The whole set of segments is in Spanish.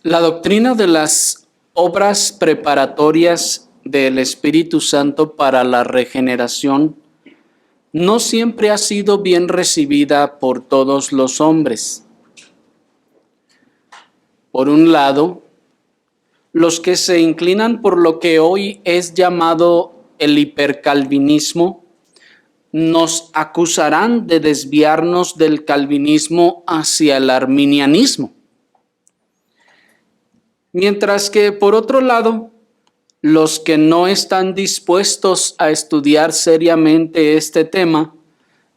La doctrina de las obras preparatorias del Espíritu Santo para la regeneración no siempre ha sido bien recibida por todos los hombres. Por un lado, los que se inclinan por lo que hoy es llamado el hipercalvinismo nos acusarán de desviarnos del calvinismo hacia el arminianismo. Mientras que, por otro lado, los que no están dispuestos a estudiar seriamente este tema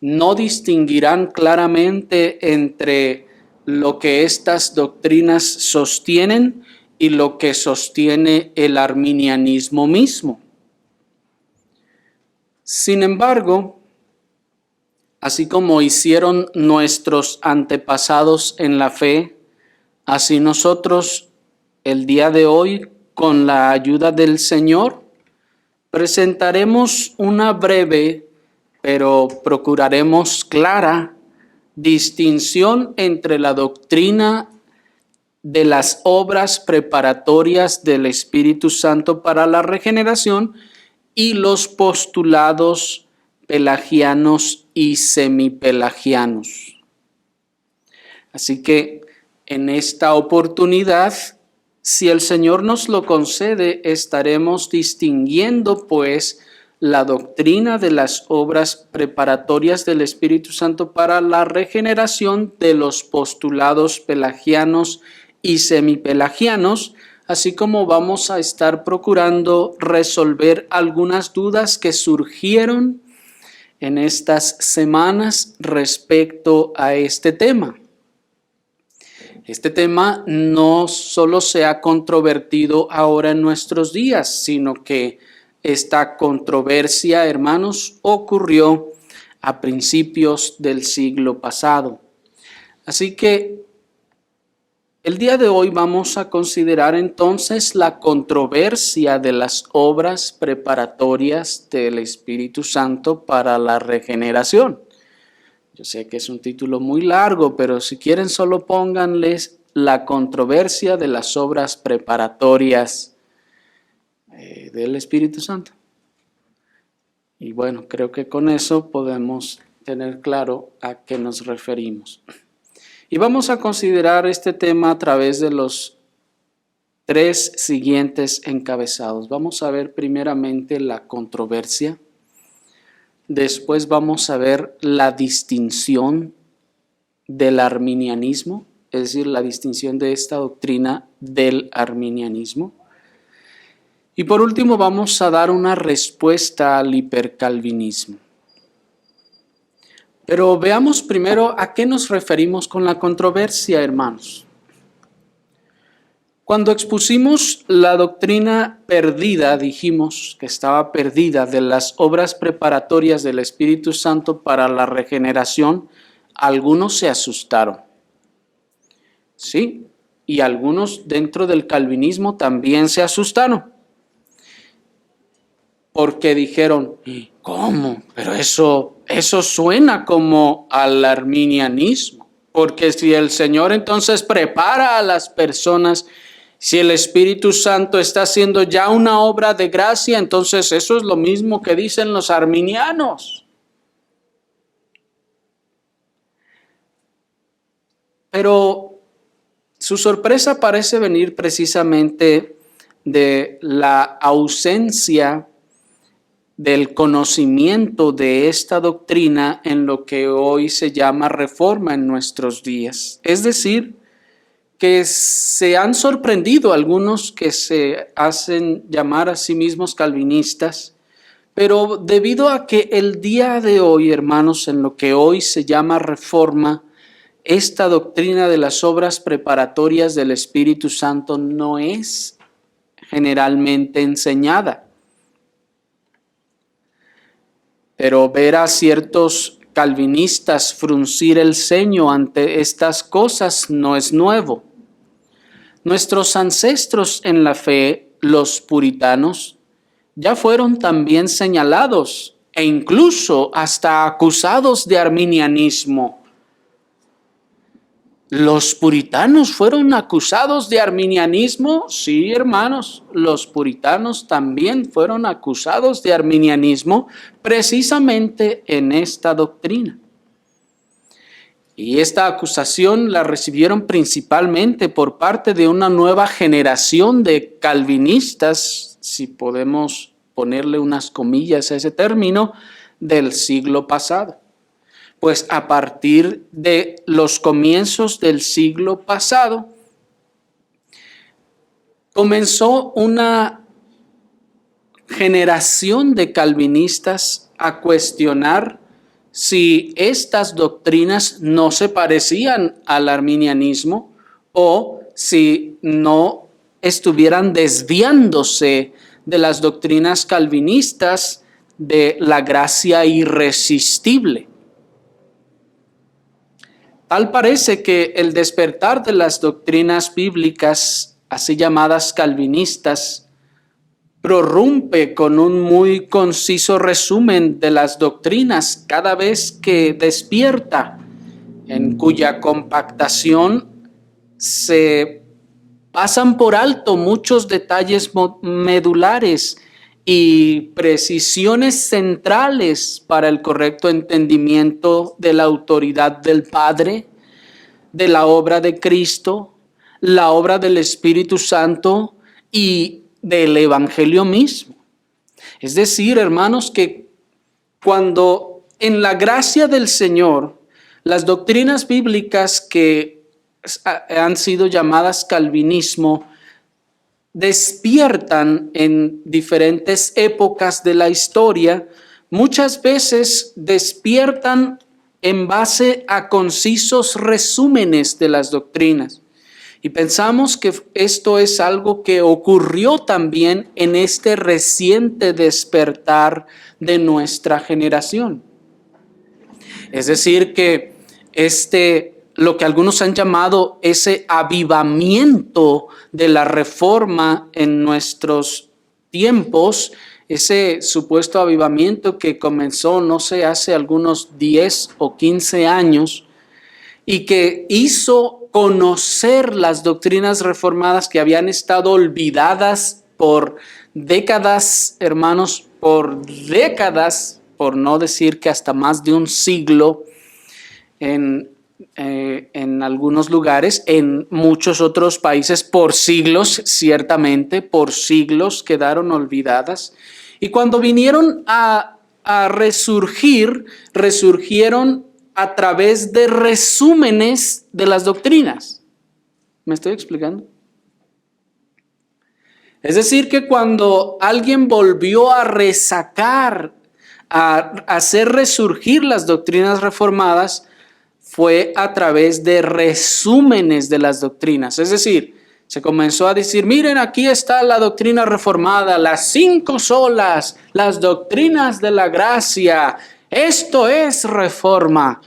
no distinguirán claramente entre lo que estas doctrinas sostienen y lo que sostiene el arminianismo mismo. Sin embargo, así como hicieron nuestros antepasados en la fe, así nosotros el día de hoy, con la ayuda del Señor, presentaremos una breve, pero procuraremos clara, distinción entre la doctrina de las obras preparatorias del Espíritu Santo para la regeneración y los postulados pelagianos y semipelagianos. Así que en esta oportunidad, si el Señor nos lo concede, estaremos distinguiendo pues la doctrina de las obras preparatorias del Espíritu Santo para la regeneración de los postulados pelagianos y semipelagianos, así como vamos a estar procurando resolver algunas dudas que surgieron en estas semanas respecto a este tema. Este tema no solo se ha controvertido ahora en nuestros días, sino que esta controversia, hermanos, ocurrió a principios del siglo pasado. Así que el día de hoy vamos a considerar entonces la controversia de las obras preparatorias del Espíritu Santo para la regeneración. Yo sé que es un título muy largo, pero si quieren solo pónganles la controversia de las obras preparatorias del Espíritu Santo. Y bueno, creo que con eso podemos tener claro a qué nos referimos. Y vamos a considerar este tema a través de los tres siguientes encabezados. Vamos a ver primeramente la controversia. Después vamos a ver la distinción del arminianismo, es decir, la distinción de esta doctrina del arminianismo. Y por último vamos a dar una respuesta al hipercalvinismo. Pero veamos primero a qué nos referimos con la controversia, hermanos. Cuando expusimos la doctrina perdida, dijimos que estaba perdida de las obras preparatorias del Espíritu Santo para la regeneración, algunos se asustaron. Sí, y algunos dentro del calvinismo también se asustaron. Porque dijeron, ¿cómo? Pero eso suena como al arminianismo. Porque si el Señor entonces prepara a las personas, si el Espíritu Santo está haciendo ya una obra de gracia, entonces eso es lo mismo que dicen los arminianos. Pero su sorpresa parece venir precisamente de la ausencia del conocimiento de esta doctrina en lo que hoy se llama reforma en nuestros días. Es decir, que se han sorprendido algunos que se hacen llamar a sí mismos calvinistas, pero debido a que el día de hoy, hermanos, en lo que hoy se llama reforma, esta doctrina de las obras preparatorias del Espíritu Santo no es generalmente enseñada. Pero ver a ciertos calvinistas fruncir el ceño ante estas cosas no es nuevo. Nuestros ancestros en la fe, los puritanos, ya fueron también señalados e incluso hasta acusados de arminianismo. ¿Los puritanos fueron acusados de arminianismo? Sí, hermanos, los puritanos también fueron acusados de arminianismo precisamente en esta doctrina. Y esta acusación la recibieron principalmente por parte de una nueva generación de calvinistas, si podemos ponerle unas comillas a ese término, del siglo pasado. Pues a partir de los comienzos del siglo pasado, comenzó una generación de calvinistas a cuestionar si estas doctrinas no se parecían al arminianismo o si no estuvieran desviándose de las doctrinas calvinistas de la gracia irresistible. Tal parece que el despertar de las doctrinas bíblicas, así llamadas calvinistas, prorrumpe con un muy conciso resumen de las doctrinas cada vez que despierta, en cuya compactación se pasan por alto muchos detalles medulares y precisiones centrales para el correcto entendimiento de la autoridad del Padre, de la obra de Cristo, la obra del Espíritu Santo y del Evangelio mismo. Es decir, hermanos, que cuando en la gracia del Señor, las doctrinas bíblicas que han sido llamadas calvinismo despiertan en diferentes épocas de la historia, muchas veces despiertan en base a concisos resúmenes de las doctrinas. Y pensamos que esto es algo que ocurrió también en este reciente despertar de nuestra generación. Es decir, que lo que algunos han llamado ese avivamiento de la reforma en nuestros tiempos, ese supuesto avivamiento que comenzó, no sé, hace algunos 10 o 15 años y que hizo conocer las doctrinas reformadas que habían estado olvidadas por décadas, hermanos, por décadas, por no decir que hasta más de un siglo en algunos lugares, en muchos otros países por siglos, ciertamente, por siglos quedaron olvidadas. Y cuando vinieron a resurgir, resurgieron a través de resúmenes de las doctrinas. ¿Me estoy explicando? Es decir, que cuando alguien volvió a resacar, a hacer resurgir las doctrinas reformadas, fue a través de resúmenes de las doctrinas. Es decir, se comenzó a decir, miren, aquí está la doctrina reformada, las 5 solas, las doctrinas de la gracia. Esto es reforma.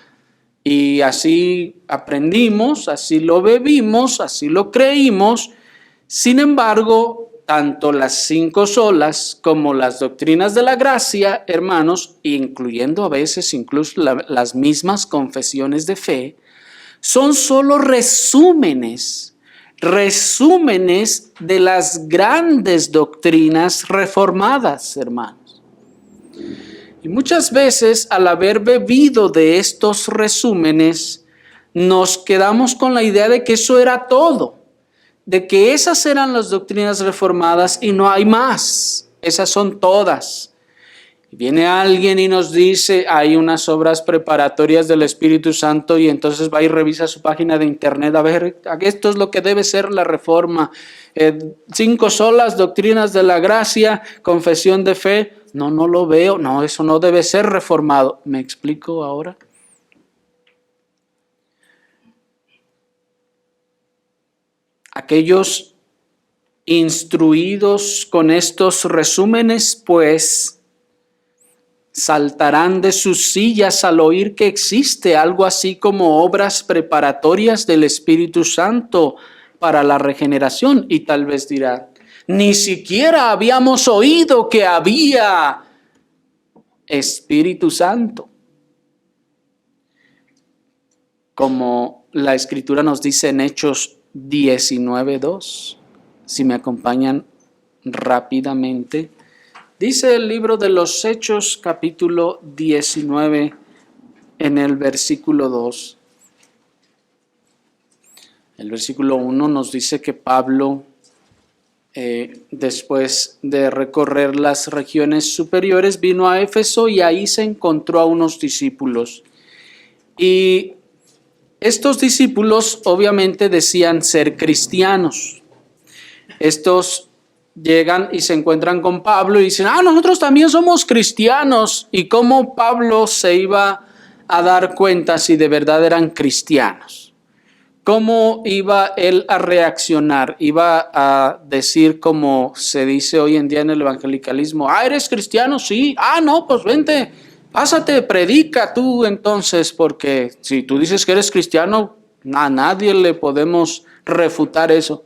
Y así aprendimos, así lo bebimos, así lo creímos. Sin embargo, tanto las 5 solas como las doctrinas de la gracia, hermanos, incluyendo a veces incluso las mismas confesiones de fe, son solo resúmenes de las grandes doctrinas reformadas, hermanos. Y muchas veces, al haber bebido de estos resúmenes, nos quedamos con la idea de que eso era todo, de que esas eran las doctrinas reformadas y no hay más, esas son todas. Y viene alguien y nos dice, hay unas obras preparatorias del Espíritu Santo, y entonces va y revisa su página de internet, a ver, esto es lo que debe ser la reforma. 5 solas, doctrinas de la gracia, confesión de fe. No lo veo, no, eso no debe ser reformado. ¿Me explico ahora? Aquellos instruidos con estos resúmenes, pues, saltarán de sus sillas al oír que existe algo así como obras preparatorias del Espíritu Santo para la regeneración, y tal vez dirán, ni siquiera habíamos oído que había Espíritu Santo. como la Escritura nos dice en Hechos 19:2. Si me acompañan rápidamente. Dice el libro de los Hechos, capítulo 19, en el versículo 2. El versículo 1 nos dice que Pablo, después de recorrer las regiones superiores, vino a Éfeso y ahí se encontró a unos discípulos. Y estos discípulos obviamente decían ser cristianos. Estos llegan y se encuentran con Pablo y dicen, nosotros también somos cristianos. ¿Y cómo Pablo se iba a dar cuenta si de verdad eran cristianos? ¿Cómo iba él a reaccionar? Iba a decir, como se dice hoy en día en el evangelicalismo, ¿eres cristiano? Sí. No, pues vente, pásate, predica tú entonces, porque si tú dices que eres cristiano, a nadie le podemos refutar eso.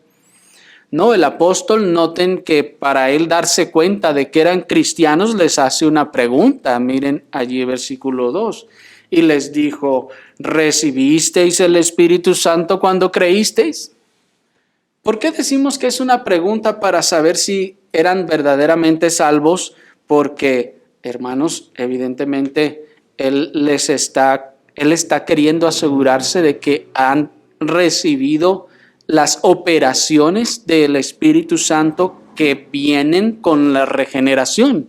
No, el apóstol, noten que para él darse cuenta de que eran cristianos, les hace una pregunta. Miren allí versículo 2. Y les dijo, ¿recibisteis el Espíritu Santo cuando creísteis? ¿Por qué decimos que es una pregunta para saber si eran verdaderamente salvos? Porque, hermanos, evidentemente él está queriendo asegurarse de que han recibido las operaciones del Espíritu Santo que vienen con la regeneración.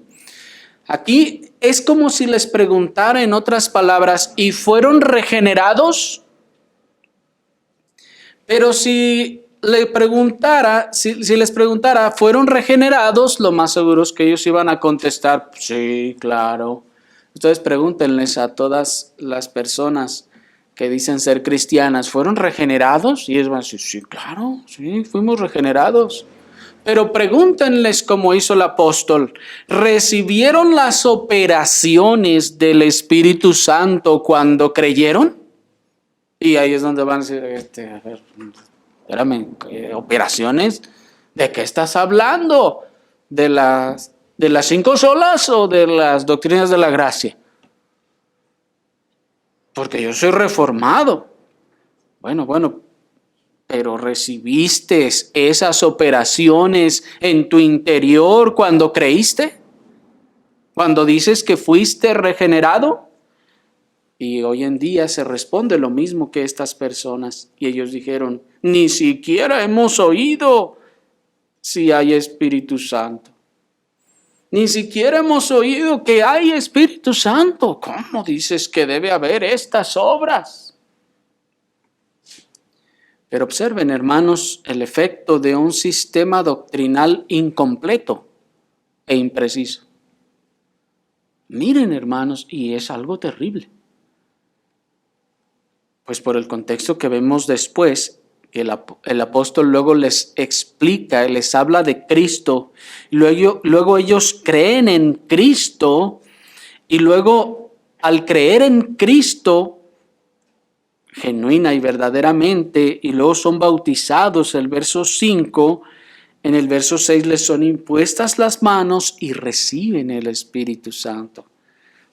Aquí es como si les preguntara, en otras palabras, ¿y fueron regenerados? Pero si les preguntara, ¿fueron regenerados? Lo más seguro es que ellos iban a contestar, sí, claro. Entonces pregúntenles a todas las personas que dicen ser cristianas, ¿fueron regenerados? Y ellos van a decir, sí, claro, sí, fuimos regenerados. Pero pregúntenles como hizo el apóstol, ¿recibieron las operaciones del Espíritu Santo cuando creyeron? Y ahí es donde van a decir, a ver, espérame, ¿operaciones? ¿De qué estás hablando? ¿De las 5 solas o de las doctrinas de la gracia? Porque yo soy reformado. Bueno, pero ¿recibiste esas operaciones en tu interior cuando creíste? ¿Cuando dices que fuiste regenerado? Y hoy en día se responde lo mismo que estas personas. Y ellos dijeron, ni siquiera hemos oído si hay Espíritu Santo. Ni siquiera hemos oído que hay Espíritu Santo. ¿Cómo dices que debe haber estas obras? Pero observen, hermanos, el efecto de un sistema doctrinal incompleto e impreciso. Miren, hermanos, y es algo terrible. Pues por el contexto que vemos después, el apóstol luego les explica, les habla de Cristo, y luego ellos creen en Cristo, y luego al creer en Cristo, genuina y verdaderamente, y luego son bautizados, el verso 5, en el verso 6 les son impuestas las manos y reciben el Espíritu Santo.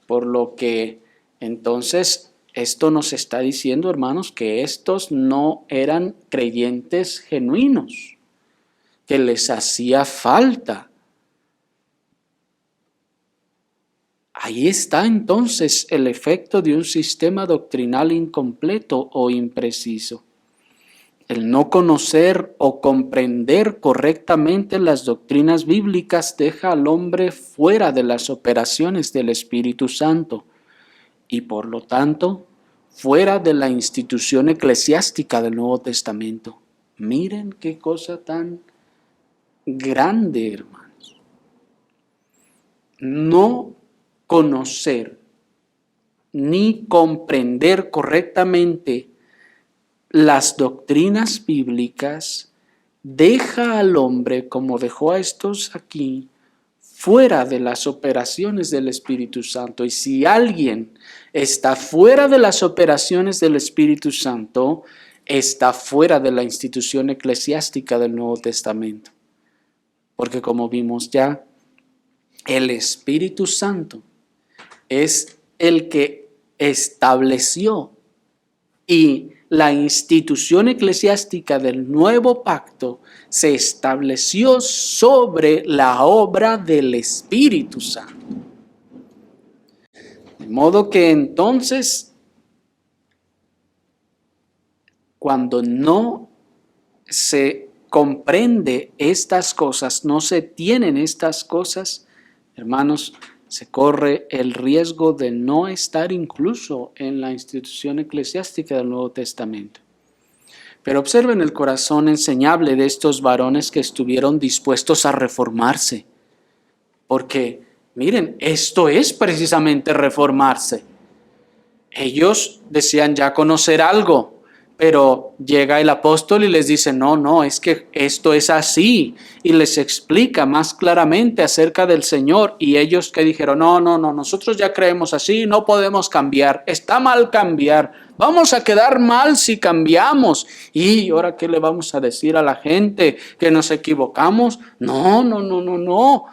Por lo que entonces esto nos está diciendo, hermanos, que estos no eran creyentes genuinos, que les hacía falta. Ahí está entonces el efecto de un sistema doctrinal incompleto o impreciso. El no conocer o comprender correctamente las doctrinas bíblicas deja al hombre fuera de las operaciones del Espíritu Santo y por lo tanto fuera de la institución eclesiástica del Nuevo Testamento. Miren qué cosa tan grande, hermanos. No conocer ni comprender correctamente las doctrinas bíblicas deja al hombre, como dejó a estos aquí, fuera de las operaciones del Espíritu Santo. Y si alguien está fuera de las operaciones del Espíritu Santo, está fuera de la institución eclesiástica del Nuevo Testamento. Porque como vimos ya, el Espíritu Santo es el que estableció Y la institución eclesiástica del nuevo pacto se estableció sobre la obra del Espíritu Santo. De modo que entonces, cuando no se comprende estas cosas, no se tienen estas cosas, hermanos, se corre el riesgo de no estar incluso en la institución eclesiástica del Nuevo Testamento. Pero observen el corazón enseñable de estos varones que estuvieron dispuestos a reformarse. Porque, miren, esto es precisamente reformarse. Ellos decían ya conocer algo, pero llega el apóstol y les dice, no, es que esto es así. Y les explica más claramente acerca del Señor. Y ellos que dijeron, no, nosotros ya creemos así, no podemos cambiar. Está mal cambiar. Vamos a quedar mal si cambiamos. ¿Y ahora qué le vamos a decir a la gente? ¿Que nos equivocamos? No.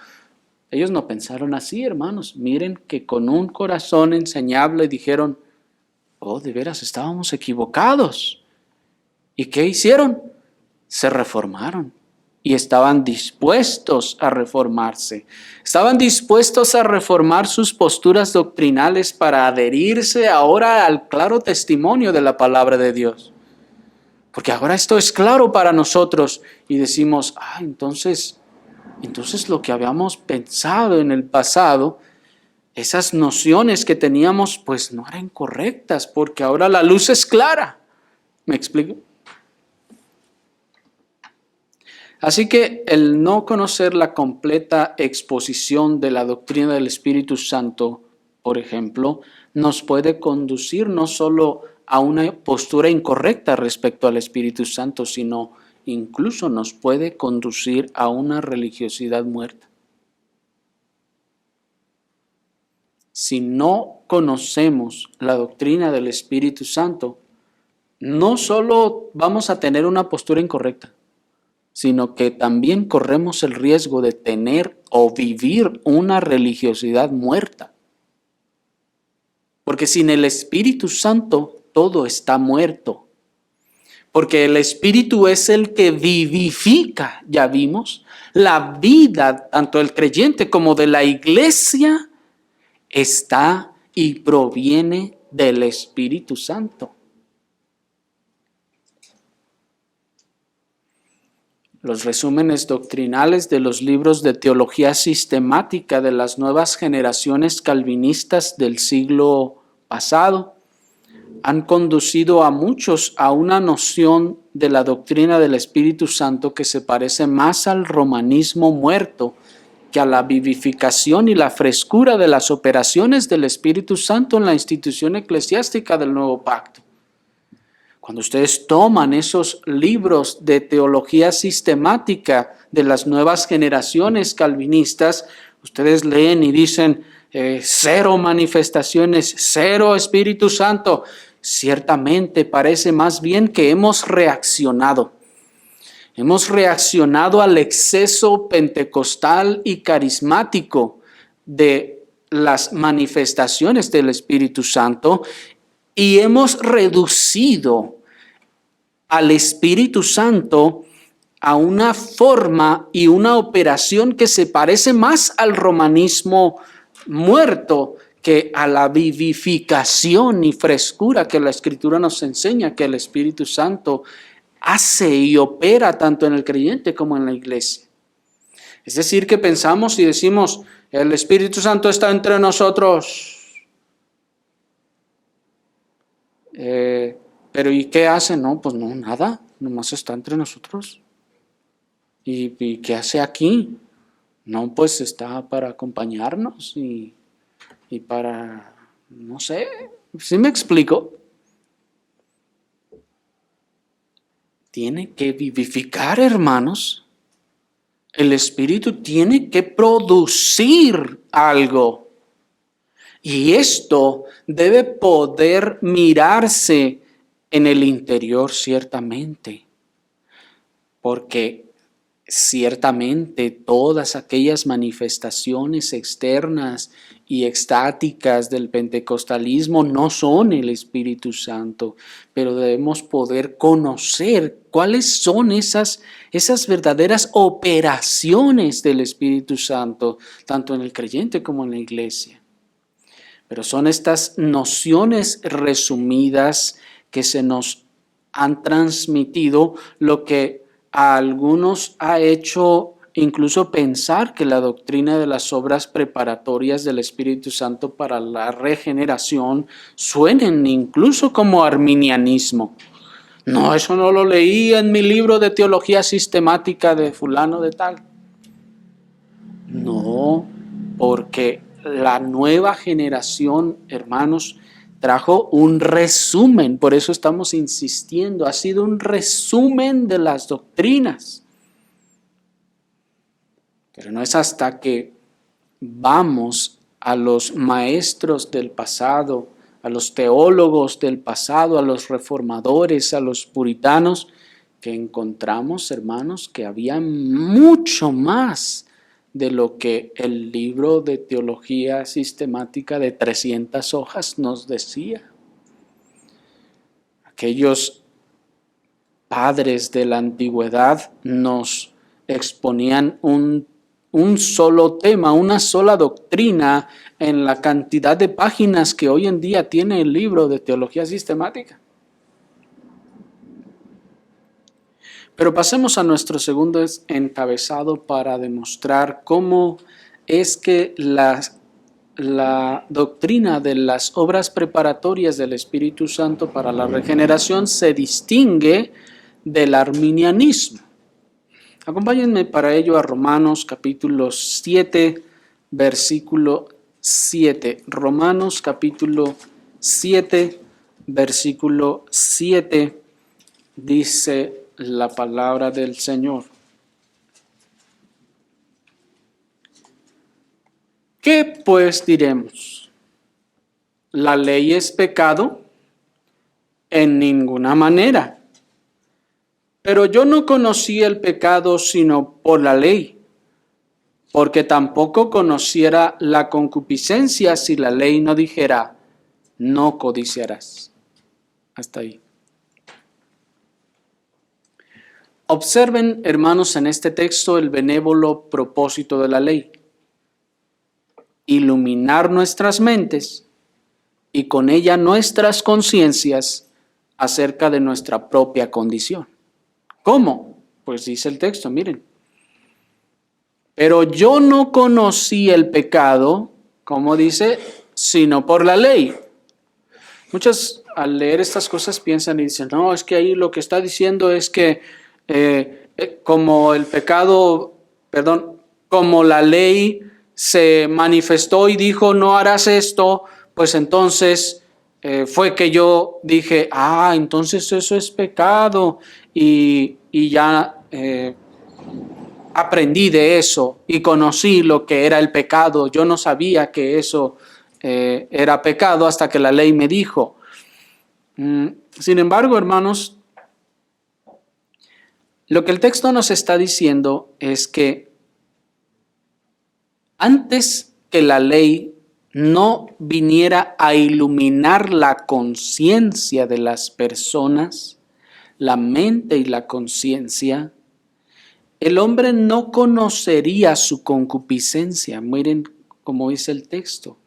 Ellos no pensaron así, hermanos. Miren que con un corazón enseñable dijeron, oh, de veras estábamos equivocados. ¿Y qué hicieron? Se reformaron y estaban dispuestos a reformarse. Estaban dispuestos a reformar sus posturas doctrinales para adherirse ahora al claro testimonio de la palabra de Dios. Porque ahora esto es claro para nosotros y decimos, entonces lo que habíamos pensado en el pasado, esas nociones que teníamos, pues no eran correctas, porque ahora la luz es clara. ¿Me explico? Así que el no conocer la completa exposición de la doctrina del Espíritu Santo, por ejemplo, nos puede conducir no solo a una postura incorrecta respecto al Espíritu Santo, sino incluso nos puede conducir a una religiosidad muerta. Si no conocemos la doctrina del Espíritu Santo, no solo vamos a tener una postura incorrecta, sino que también corremos el riesgo de tener o vivir una religiosidad muerta. Porque sin el Espíritu Santo todo está muerto. Porque el Espíritu es el que vivifica, ya vimos, la vida tanto del creyente como de la iglesia está y proviene del Espíritu Santo. Los resúmenes doctrinales de los libros de teología sistemática de las nuevas generaciones calvinistas del siglo pasado han conducido a muchos a una noción de la doctrina del Espíritu Santo que se parece más al romanismo muerto que a la vivificación y la frescura de las operaciones del Espíritu Santo en la institución eclesiástica del Nuevo Pacto. Cuando ustedes toman esos libros de teología sistemática de las nuevas generaciones calvinistas, ustedes leen y dicen, 0 manifestaciones, 0 Espíritu Santo. Ciertamente parece más bien que hemos reaccionado. Hemos reaccionado al exceso pentecostal y carismático de las manifestaciones del Espíritu Santo y hemos reducido al Espíritu Santo a una forma y una operación que se parece más al romanismo muerto que a la vivificación y frescura que la Escritura nos enseña que el Espíritu Santo hace y opera tanto en el creyente como en la iglesia. Es decir, que pensamos y decimos, el Espíritu Santo está entre nosotros. Pero ¿y qué hace? No, pues no, nada, nomás está entre nosotros. ¿Y qué hace aquí? No, pues está para acompañarnos y para, no sé, ¿sí me explico? Tiene que vivificar, hermanos. El Espíritu tiene que producir algo. Y esto debe poder mirarse en el interior ciertamente. Porque ciertamente todas aquellas manifestaciones externas y extáticas del pentecostalismo no son el Espíritu Santo, pero debemos poder conocer cuáles son esas verdaderas operaciones del Espíritu Santo, tanto en el creyente como en la iglesia. Pero son estas nociones resumidas que se nos han transmitido, lo que a algunos ha hecho incluso pensar que la doctrina de las obras preparatorias del Espíritu Santo para la regeneración suenen incluso como arminianismo. No, eso no lo leí en mi libro de teología sistemática de fulano de tal. No, porque la nueva generación, hermanos, trajo un resumen, por eso estamos insistiendo, ha sido un resumen de las doctrinas. Pero no es hasta que vamos a los maestros del pasado, a los teólogos del pasado, a los reformadores, a los puritanos, que encontramos, hermanos, que había mucho más de lo que el libro de teología sistemática de 300 hojas nos decía. Aquellos padres de la antigüedad nos exponían un solo tema, una sola doctrina en la cantidad de páginas que hoy en día tiene el libro de teología sistemática. Pero pasemos a nuestro segundo encabezado para demostrar cómo es que la doctrina de las obras preparatorias del Espíritu Santo para la regeneración se distingue del arminianismo. Acompáñenme para ello a Romanos capítulo 7, versículo 7. Romanos capítulo 7, versículo 7, dice la palabra del Señor. ¿Qué pues diremos? ¿La ley es pecado? En ninguna manera. Pero yo no conocí el pecado sino por la ley, porque tampoco conociera la concupiscencia si la ley no dijera, no codiciarás. Hasta ahí. Observen, hermanos, en este texto el benévolo propósito de la ley. Iluminar nuestras mentes y con ella nuestras conciencias acerca de nuestra propia condición. ¿Cómo? Pues dice el texto, miren. Pero yo no conocí el pecado, como dice, sino por la ley. Muchos al leer estas cosas piensan y dicen, no, es que ahí lo que está diciendo es que como el pecado, como la ley se manifestó y dijo no harás esto, pues entonces fue que yo dije, entonces eso es pecado y ya aprendí de eso y conocí lo que era el pecado. Yo no sabía que eso era pecado hasta que la ley me dijo. Sin embargo, hermanos, lo que el texto nos está diciendo es que antes que la ley no viniera a iluminar la conciencia de las personas, la mente y la conciencia, el hombre no conocería su concupiscencia. Miren cómo dice el texto.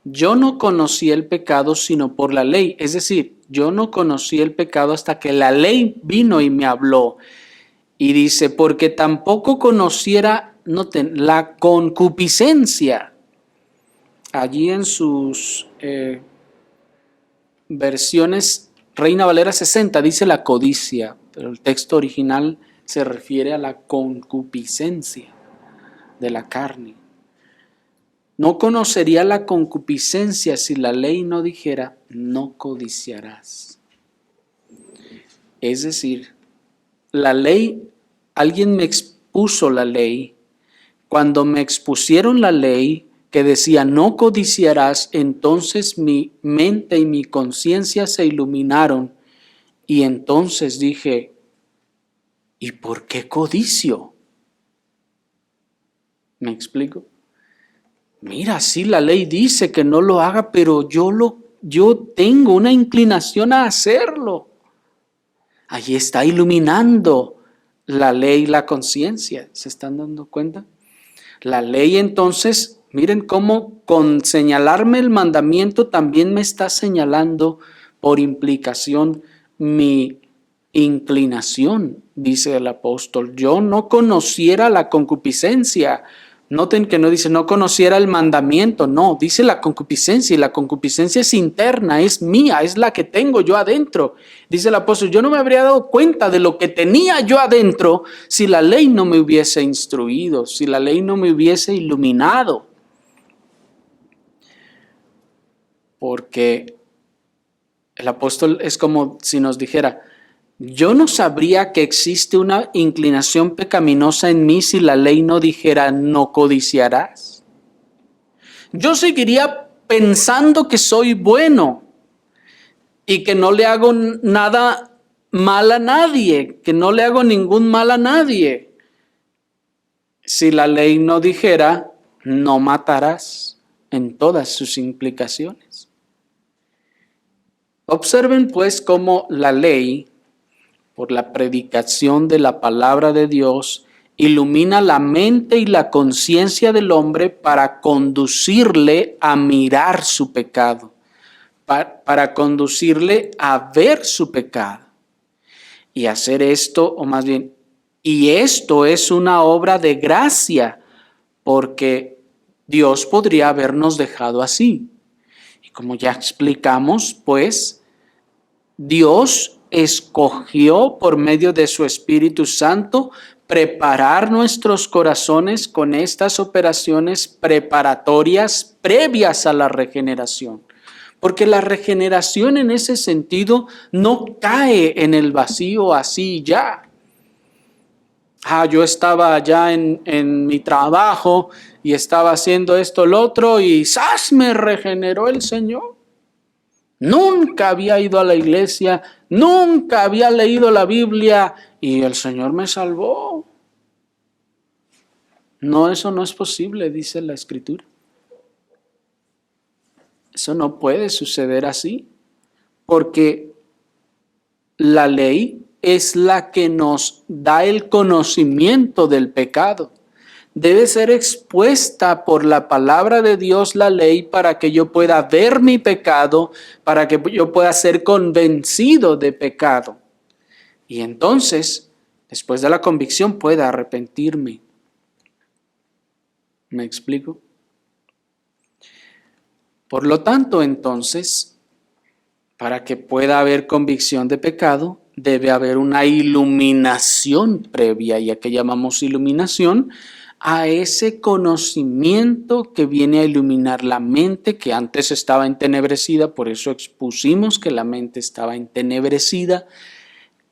Yo no conocí el pecado sino por la ley. Es decir, yo no conocí el pecado hasta que la ley vino y me habló. Y dice, porque tampoco conociera, noten, la concupiscencia. Allí en sus versiones, Reina Valera 60 dice la codicia, pero el texto original se refiere a la concupiscencia de la carne. No conocería la concupiscencia si la ley no dijera, no codiciarás. Es decir, la ley, alguien me expuso la ley. Cuando me expusieron la ley que decía no codiciarás, entonces mi mente y mi conciencia se iluminaron y entonces dije, ¿y por qué codicio? ¿Me explico? mira, sí, la ley dice que no lo haga, pero yo tengo una inclinación a hacerlo. Allí está iluminando la ley la conciencia. ¿Se están dando cuenta? La ley entonces, miren cómo con señalarme el mandamiento también me está señalando por implicación mi inclinación, dice el apóstol. Yo no conociera la concupiscencia. Noten que no dice no conociera el mandamiento, no, dice la concupiscencia, y la concupiscencia es interna, es mía, es la que tengo yo adentro. Dice el apóstol, yo no me habría dado cuenta de lo que tenía yo adentro si la ley no me hubiese instruido, si la ley no me hubiese iluminado. Porque el apóstol es como si nos dijera, yo no sabría que existe una inclinación pecaminosa en mí si la ley no dijera no codiciarás. Yo seguiría pensando que soy bueno y que no le hago nada mal a nadie, que no le hago ningún mal a nadie. Si la ley no dijera no matarás en todas sus implicaciones. Observen pues cómo la ley, por la predicación de la palabra de Dios, ilumina la mente y la conciencia del hombre para conducirle a mirar su pecado, para conducirle a ver su pecado. Y hacer esto, o más bien, y esto es una obra de gracia, porque Dios podría habernos dejado así. Y como ya explicamos, pues, Dios escogió por medio de su Espíritu Santo preparar nuestros corazones con estas operaciones preparatorias previas a la regeneración. Porque la regeneración en ese sentido no cae en el vacío así ya. Yo estaba allá en mi trabajo y estaba haciendo esto, lo otro, y ¡zas! Me regeneró el Señor. Nunca había ido a la iglesia, nunca había leído la Biblia y el Señor me salvó. No, eso no es posible, dice la Escritura. Eso no puede suceder así, porque la ley es la que nos da el conocimiento del pecado. Debe ser expuesta por la palabra de Dios la ley para que yo pueda ver mi pecado, para que yo pueda ser convencido de pecado. Y entonces, después de la convicción, pueda arrepentirme. ¿Me explico? Por lo tanto, entonces, para que pueda haber convicción de pecado, debe haber una iluminación previa, y a qué llamamos iluminación, a ese conocimiento que viene a iluminar la mente que antes estaba entenebrecida. Por eso expusimos que la mente estaba entenebrecida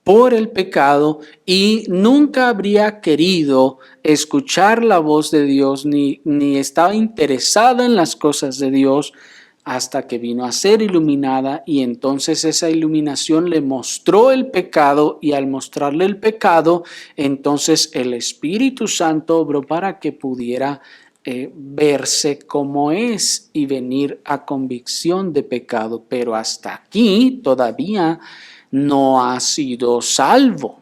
por el pecado y nunca habría querido escuchar la voz de Dios ni estaba interesada en las cosas de Dios hasta que vino a ser iluminada, y entonces esa iluminación le mostró el pecado, y al mostrarle el pecado, entonces el Espíritu Santo obró para que pudiera verse como es y venir a convicción de pecado, pero hasta aquí todavía no ha sido salvo.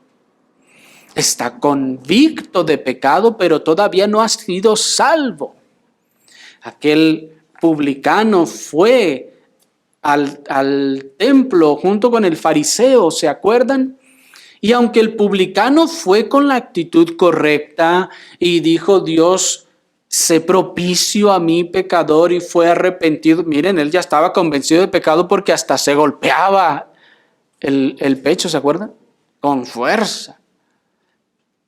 Está convicto de pecado, pero todavía no ha sido salvo. Aquel publicano fue al templo junto con el fariseo, ¿se acuerdan? Y aunque el publicano fue con la actitud correcta y dijo, Dios, sé propicio a mí pecador, y fue arrepentido, miren, él ya estaba convencido de pecado porque hasta se golpeaba el pecho, ¿se acuerdan? Con fuerza.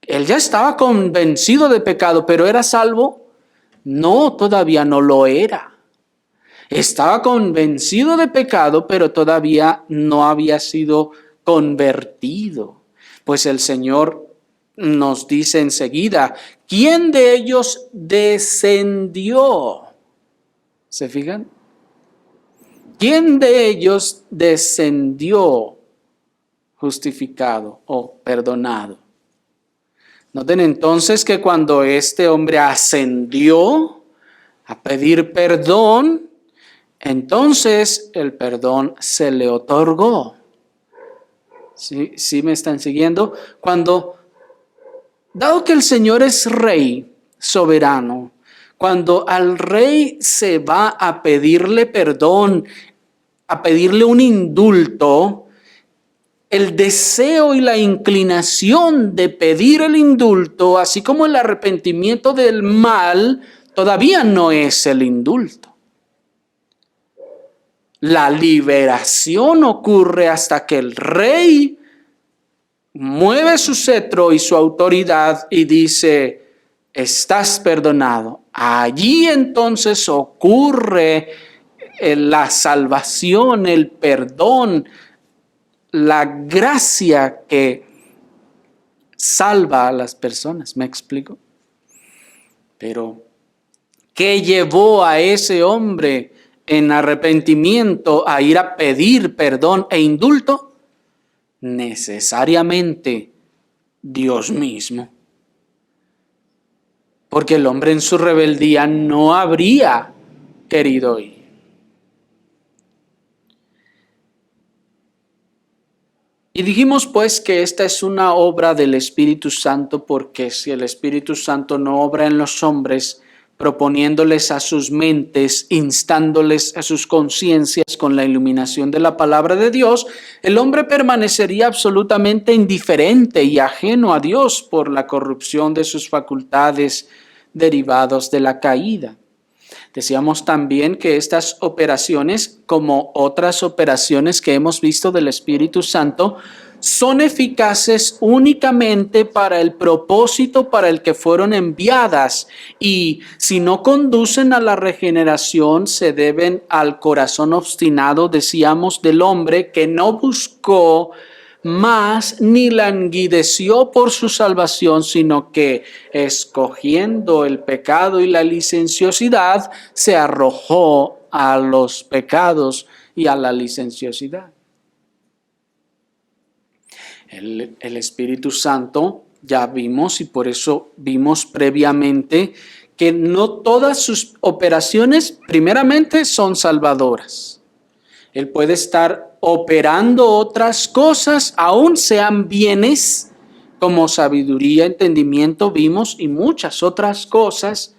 Él ya estaba convencido de pecado, pero ¿era salvo? No, todavía no lo era. Estaba convencido de pecado, pero todavía no había sido convertido. Pues el Señor nos dice enseguida, ¿quién de ellos descendió? ¿Se fijan? ¿Quién de ellos descendió justificado o perdonado? Noten entonces que cuando este hombre ascendió, a pedir perdón, entonces el perdón se le otorgó. ¿Sí me están siguiendo? Dado que el Señor es rey soberano, cuando al rey se va a pedirle perdón, a pedirle un indulto, el deseo y la inclinación de pedir el indulto, así como el arrepentimiento del mal, todavía no es el indulto. La liberación ocurre hasta que el rey mueve su cetro y su autoridad y dice, estás perdonado. Allí entonces ocurre la salvación, el perdón, la gracia que salva a las personas. ¿Me explico? Pero, ¿qué llevó a ese hombre en arrepentimiento a ir a pedir perdón e indulto? Necesariamente Dios mismo. Porque el hombre en su rebeldía no habría querido ir. Y dijimos pues que esta es una obra del Espíritu Santo, porque si el Espíritu Santo no obra en los hombres, proponiéndoles a sus mentes, instándoles a sus conciencias con la iluminación de la palabra de Dios, el hombre permanecería absolutamente indiferente y ajeno a Dios por la corrupción de sus facultades derivados de la caída. Decíamos también que estas operaciones, como otras operaciones que hemos visto del Espíritu Santo, son eficaces únicamente para el propósito para el que fueron enviadas, y si no conducen a la regeneración, se deben al corazón obstinado, decíamos, del hombre que no buscó más ni languideció por su salvación, sino que, escogiendo el pecado y la licenciosidad, se arrojó a los pecados y a la licenciosidad. El Espíritu Santo, ya vimos, y por eso vimos previamente, que no todas sus operaciones primeramente son salvadoras. Él puede estar operando otras cosas, aun sean bienes, como sabiduría, entendimiento, vimos, y muchas otras cosas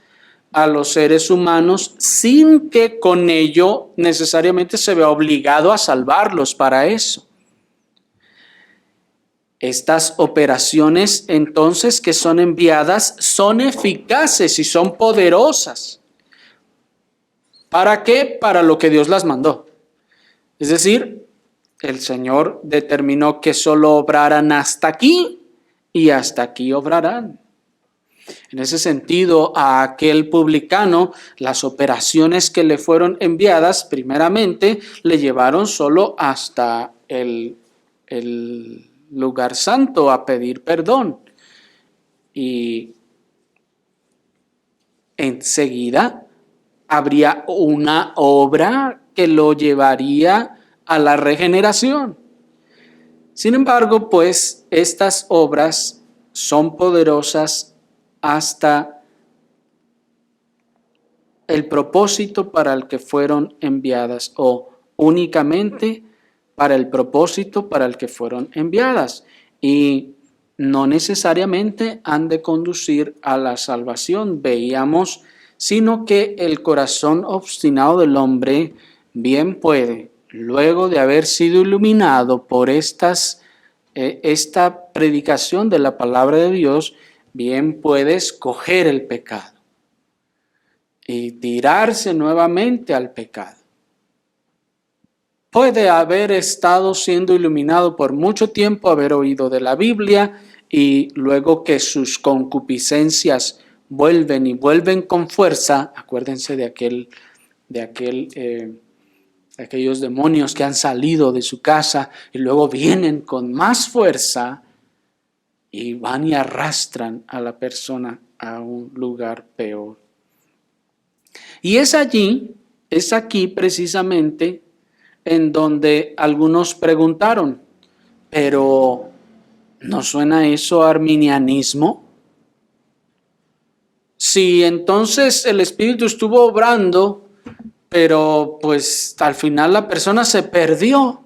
a los seres humanos, sin que con ello necesariamente se vea obligado a salvarlos para eso. Estas operaciones, entonces, que son enviadas, son eficaces y son poderosas. ¿Para qué? Para lo que Dios las mandó. Es decir, el Señor determinó que solo obraran hasta aquí y hasta aquí obrarán. En ese sentido, a aquel publicano, las operaciones que le fueron enviadas, primeramente, le llevaron solo hasta el lugar santo a pedir perdón. Y enseguida habría una obra que lo llevaría a la regeneración. Sin embargo, pues, estas obras son poderosas hasta el propósito para el que fueron enviadas, o únicamente para el propósito para el que fueron enviadas, y no necesariamente han de conducir a la salvación, veíamos, sino que el corazón obstinado del hombre bien puede, luego de haber sido iluminado por esta predicación de la palabra de Dios, bien puede escoger el pecado y tirarse nuevamente al pecado. Puede haber estado siendo iluminado por mucho tiempo, haber oído de la Biblia, y luego que sus concupiscencias vuelven con fuerza. Acuérdense de aquellos demonios que han salido de su casa y luego vienen con más fuerza y van y arrastran a la persona a un lugar peor. Y es aquí precisamente en donde algunos preguntaron, pero ¿no suena eso a arminianismo? si entonces el Espíritu estuvo obrando, pero pues al final la persona se perdió,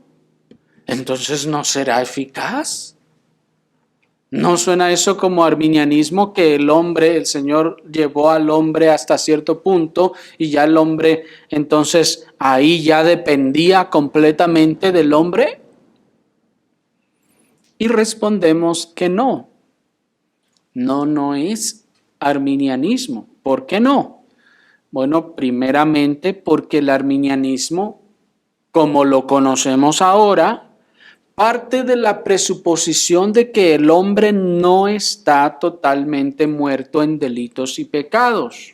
entonces no será eficaz. ¿No suena eso como arminianismo, que el Señor llevó al hombre hasta cierto punto y ya el hombre entonces ahí ya dependía completamente del hombre? Y respondemos que no. No es arminianismo. ¿Por qué no? Bueno, primeramente porque el arminianismo, como lo conocemos ahora, parte de la presuposición de que el hombre no está totalmente muerto en delitos y pecados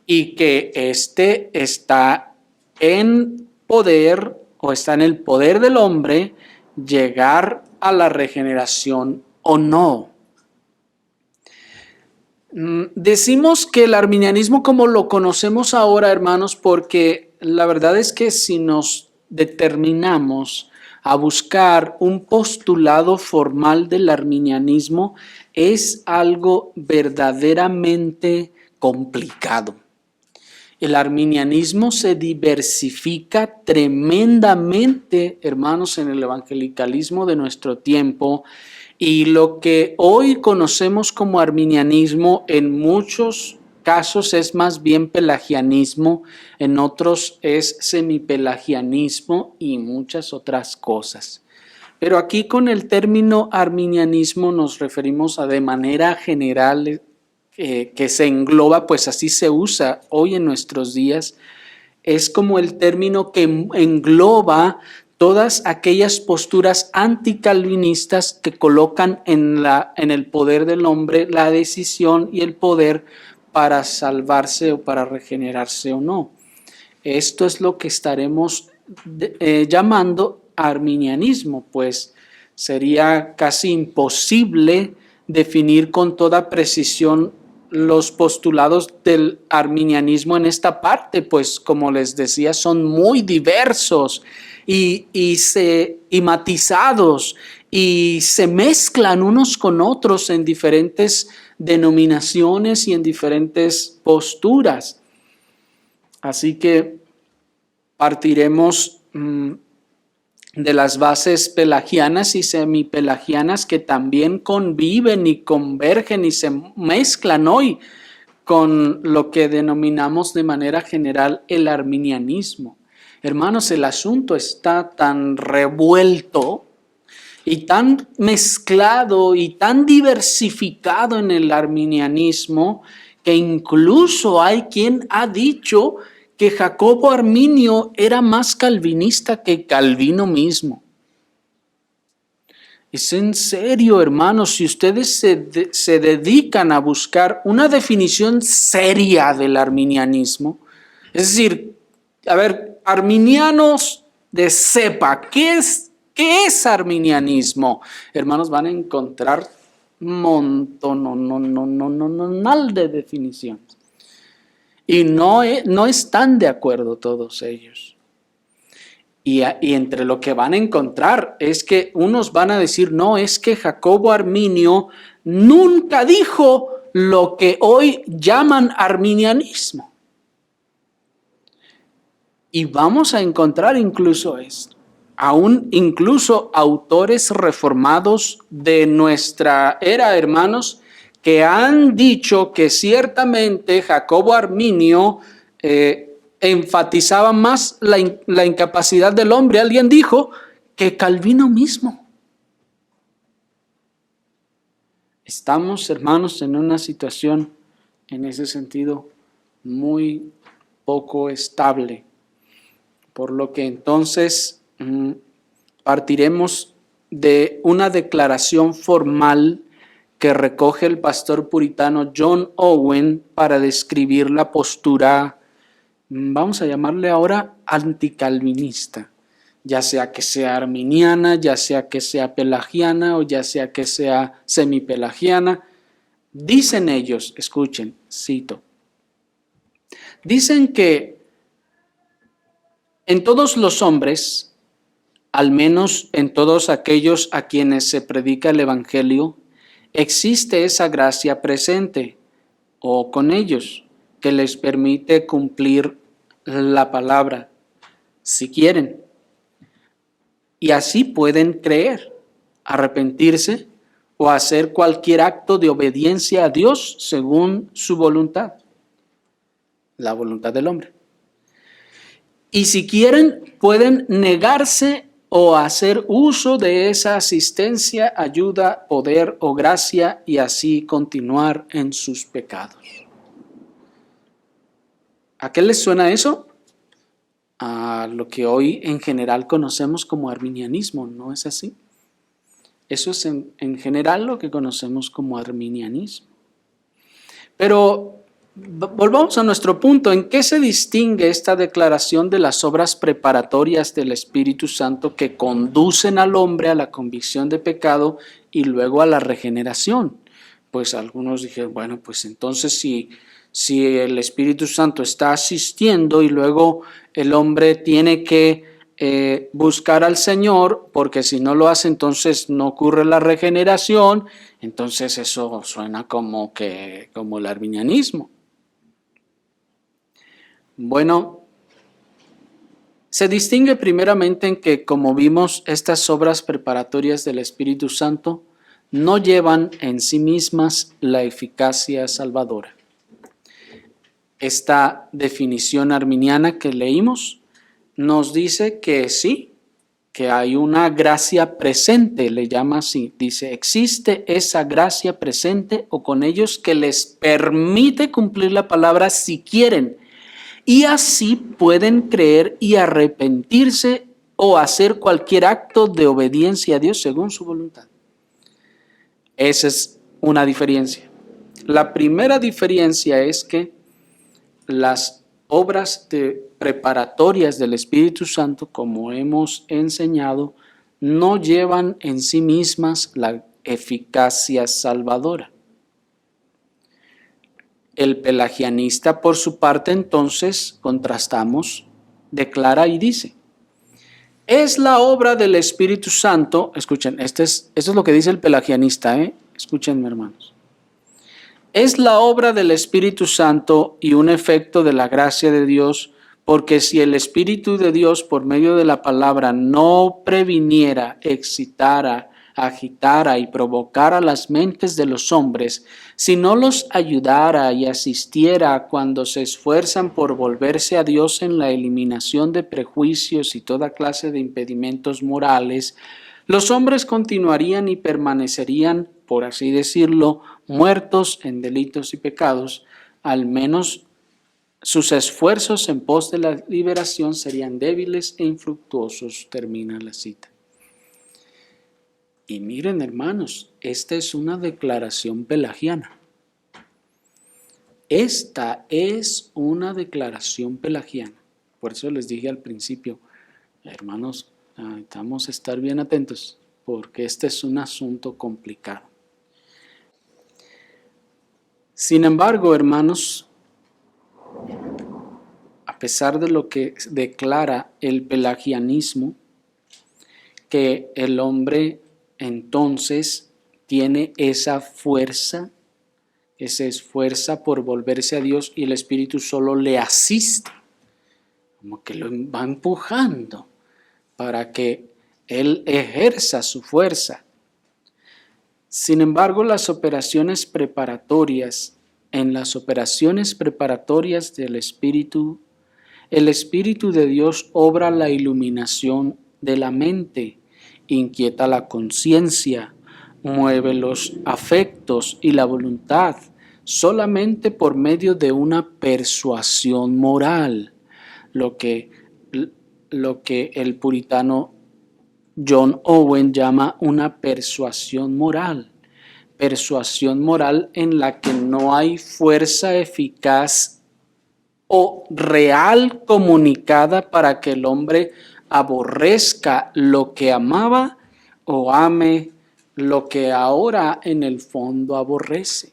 y que éste está en poder o está en el poder del hombre llegar a la regeneración o no. Decimos que el arminianismo como lo conocemos ahora, hermanos, porque la verdad es que si nos determinamos a buscar un postulado formal del arminianismo, es algo verdaderamente complicado. El arminianismo se diversifica tremendamente, hermanos, en el evangelicalismo de nuestro tiempo, y lo que hoy conocemos como arminianismo en muchos casos es más bien pelagianismo, en otros es semipelagianismo y muchas otras cosas. Pero aquí con el término arminianismo nos referimos a de manera general que se engloba, pues así se usa hoy en nuestros días, es como el término que engloba todas aquellas posturas anticalvinistas que colocan en el poder del hombre la decisión y el poder para salvarse o para regenerarse o no. Esto es lo que estaremos llamando arminianismo, pues sería casi imposible definir con toda precisión los postulados del arminianismo en esta parte, pues como les decía, son muy diversos y matizados y se mezclan unos con otros en diferentes denominaciones y en diferentes posturas. Así que partiremos de las bases pelagianas y semipelagianas que también conviven y convergen y se mezclan hoy con lo que denominamos de manera general el arminianismo. Hermanos, el asunto está tan revuelto y tan mezclado y tan diversificado en el arminianismo que incluso hay quien ha dicho que Jacobo Arminio era más calvinista que Calvino mismo. Es en serio, hermanos, si ustedes se dedican a buscar una definición seria del arminianismo, es decir, a ver, arminianos de cepa, ¿qué es arminianismo? Hermanos, van a encontrar un montón de definiciones. Y no están de acuerdo todos ellos. Y entre lo que van a encontrar es que unos van a decir, no, es que Jacobo Arminio nunca dijo lo que hoy llaman arminianismo. Y vamos a encontrar incluso esto. Aún incluso autores reformados de nuestra era, hermanos, que han dicho que ciertamente Jacobo Arminio enfatizaba más la incapacidad del hombre. Alguien dijo que Calvino mismo. Estamos, hermanos, en una situación en ese sentido muy poco estable, por lo que entonces partiremos de una declaración formal que recoge el pastor puritano John Owen para describir la postura, vamos a llamarle ahora anticalvinista, ya sea que sea arminiana, ya sea que sea pelagiana o ya sea que sea semipelagiana. Dicen ellos, escuchen, cito, dicen que en todos los hombres, al menos en todos aquellos a quienes se predica el Evangelio, existe esa gracia presente, o con ellos, que les permite cumplir la palabra, si quieren. Y así pueden creer, arrepentirse o hacer cualquier acto de obediencia a Dios según su voluntad, la voluntad del hombre. Y si quieren, pueden negarse o hacer uso de esa asistencia, ayuda, poder o gracia y así continuar en sus pecados. ¿A qué les suena eso? A lo que hoy en general conocemos como arminianismo, ¿no es así? Eso es en general lo que conocemos como arminianismo. Pero volvamos a nuestro punto. ¿En qué se distingue esta declaración de las obras preparatorias del Espíritu Santo que conducen al hombre a la convicción de pecado y luego a la regeneración? Pues algunos dijeron, bueno, pues entonces si el Espíritu Santo está asistiendo y luego el hombre tiene que buscar al Señor, porque si no lo hace entonces no ocurre la regeneración, entonces eso suena como el arminianismo. Bueno, se distingue primeramente en que, como vimos, estas obras preparatorias del Espíritu Santo no llevan en sí mismas la eficacia salvadora. Esta definición arminiana que leímos nos dice que sí, que hay una gracia presente, le llama así, dice, existe esa gracia presente o con ellos que les permite cumplir la palabra si quieren, y así pueden creer y arrepentirse o hacer cualquier acto de obediencia a Dios según su voluntad. Esa es una diferencia. La primera diferencia es que las obras preparatorias del Espíritu Santo, como hemos enseñado, no llevan en sí mismas la eficacia salvadora. El pelagianista, por su parte, entonces, contrastamos, declara y dice, es la obra del Espíritu Santo, escuchen, esto es lo que dice el pelagianista, escuchen, hermanos. Es la obra del Espíritu Santo y un efecto de la gracia de Dios, porque si el Espíritu de Dios por medio de la palabra no previniera, excitara, agitara y provocara las mentes de los hombres, si no los ayudara y asistiera cuando se esfuerzan por volverse a Dios en la eliminación de prejuicios y toda clase de impedimentos morales, los hombres continuarían y permanecerían, por así decirlo, muertos en delitos y pecados. Al menos sus esfuerzos en pos de la liberación serían débiles e infructuosos, termina la cita. Y miren, hermanos, esta es una declaración pelagiana. Esta es una declaración pelagiana. Por eso les dije al principio, hermanos, necesitamos estar bien atentos, porque este es un asunto complicado. Sin embargo, hermanos, a pesar de lo que declara el pelagianismo, que el hombre entonces tiene esa fuerza, que se esfuerza por volverse a Dios y el Espíritu solo le asiste, como que lo va empujando para que él ejerza su fuerza. Sin embargo, en las operaciones preparatorias del Espíritu, el Espíritu de Dios obra la iluminación de la mente, inquieta la conciencia, mueve los afectos y la voluntad solamente por medio de una persuasión moral, lo que el puritano John Owen llama una persuasión moral en la que no hay fuerza eficaz o real comunicada para que el hombre aborrezca lo que amaba o ame lo que ahora en el fondo aborrece.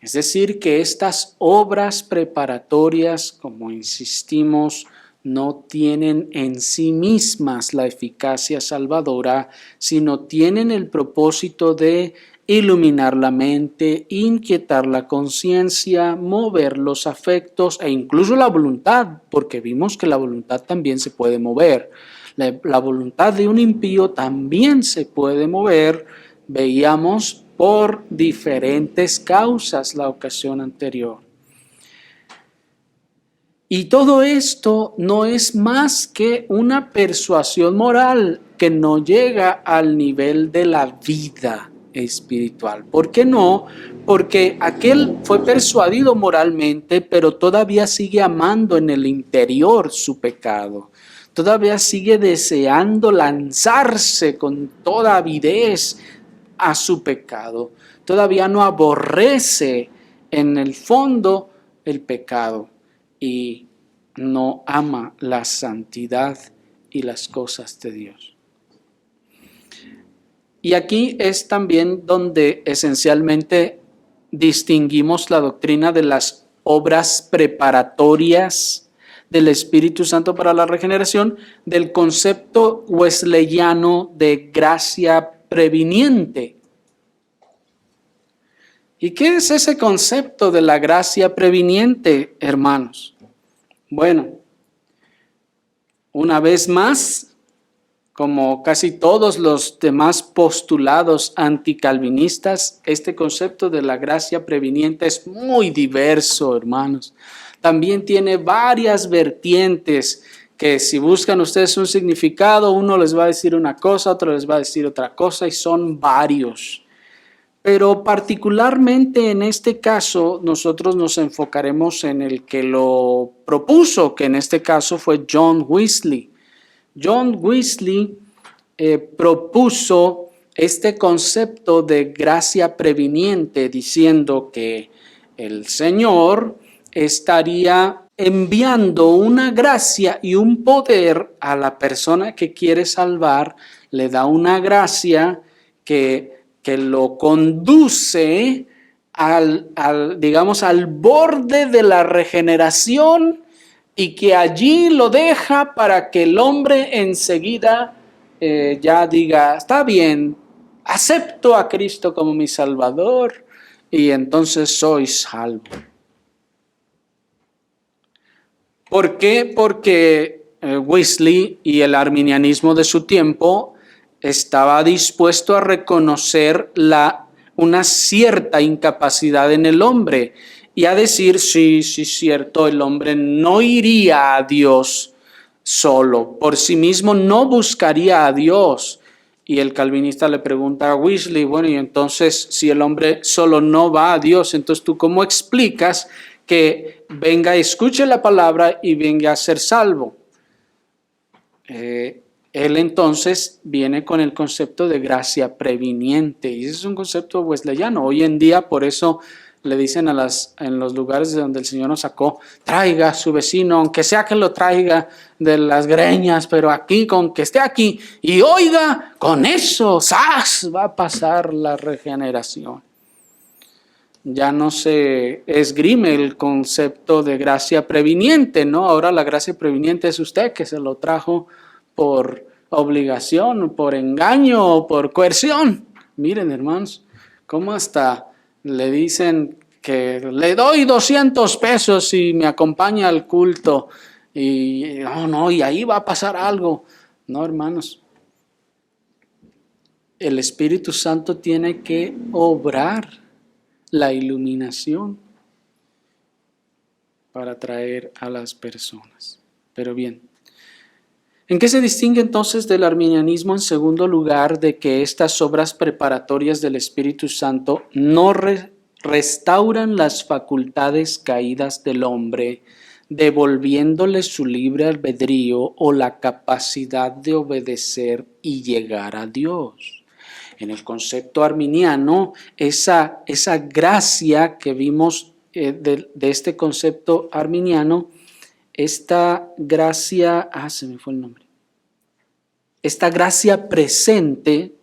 Es decir, que estas obras preparatorias, como insistimos, no tienen en sí mismas la eficacia salvadora, sino tienen el propósito de iluminar la mente, inquietar la conciencia, mover los afectos e incluso la voluntad, porque vimos que la voluntad también se puede mover. La voluntad de un impío también se puede mover, veíamos por diferentes causas la ocasión anterior. Y todo esto no es más que una persuasión moral que no llega al nivel de la vida espiritual. ¿Por qué no? Porque aquel fue persuadido moralmente, pero todavía sigue amando en el interior su pecado. Todavía sigue deseando lanzarse con toda avidez a su pecado. Todavía no aborrece en el fondo el pecado y no ama la santidad y las cosas de Dios. Y aquí es también donde esencialmente distinguimos la doctrina de las obras preparatorias del Espíritu Santo para la regeneración del concepto wesleyano de gracia previniente. ¿Y qué es ese concepto de la gracia previniente, hermanos? Bueno, una vez más, como casi todos los demás postulados anticalvinistas, este concepto de la gracia previniente es muy diverso, hermanos. También tiene varias vertientes que si buscan ustedes un significado, uno les va a decir una cosa, otro les va a decir otra cosa y son varios. Pero particularmente en este caso nosotros nos enfocaremos en el que lo propuso, que en este caso fue John Wesley. John Wesley propuso este concepto de gracia previniente diciendo que el Señor estaría enviando una gracia y un poder a la persona que quiere salvar, le da una gracia que lo conduce digamos, al borde de la regeneración y que allí lo deja para que el hombre enseguida ya diga, está bien, acepto a Cristo como mi Salvador y entonces soy salvo. ¿Por qué? Porque Wesley y el arminianismo de su tiempo estaba dispuesto a reconocer una cierta incapacidad en el hombre y a decir, sí, cierto, el hombre no iría a Dios solo, por sí mismo no buscaría a Dios. Y el calvinista le pregunta a Wesley, bueno, y entonces si el hombre solo no va a Dios, entonces tú ¿cómo explicas que venga, escuche la palabra y venga a ser salvo? Él entonces viene con el concepto de gracia previniente y ese es un concepto wesleyano. Hoy en día por eso le dicen en los lugares de donde el Señor nos sacó, traiga a su vecino, aunque sea que lo traiga de las greñas, pero aquí, con que esté aquí y oiga, con eso, ¡zas!, va a pasar la regeneración. Ya no se esgrime el concepto de gracia previniente, ¿no? Ahora la gracia previniente es usted que se lo trajo por obligación, por engaño o por coerción. Miren, hermanos, cómo hasta le dicen que le doy 200 pesos si me acompaña al culto y no, y ahí va a pasar algo. No, hermanos, el Espíritu Santo tiene que obrar la iluminación para atraer a las personas. Pero bien, ¿en qué se distingue entonces del arminianismo? En segundo lugar, de que estas obras preparatorias del Espíritu Santo no restauran las facultades caídas del hombre, devolviéndole su libre albedrío o la capacidad de obedecer y llegar a Dios. En el concepto arminiano, esa gracia que vimos de este concepto arminiano, esta gracia, se me fue el nombre. Esta gracia presente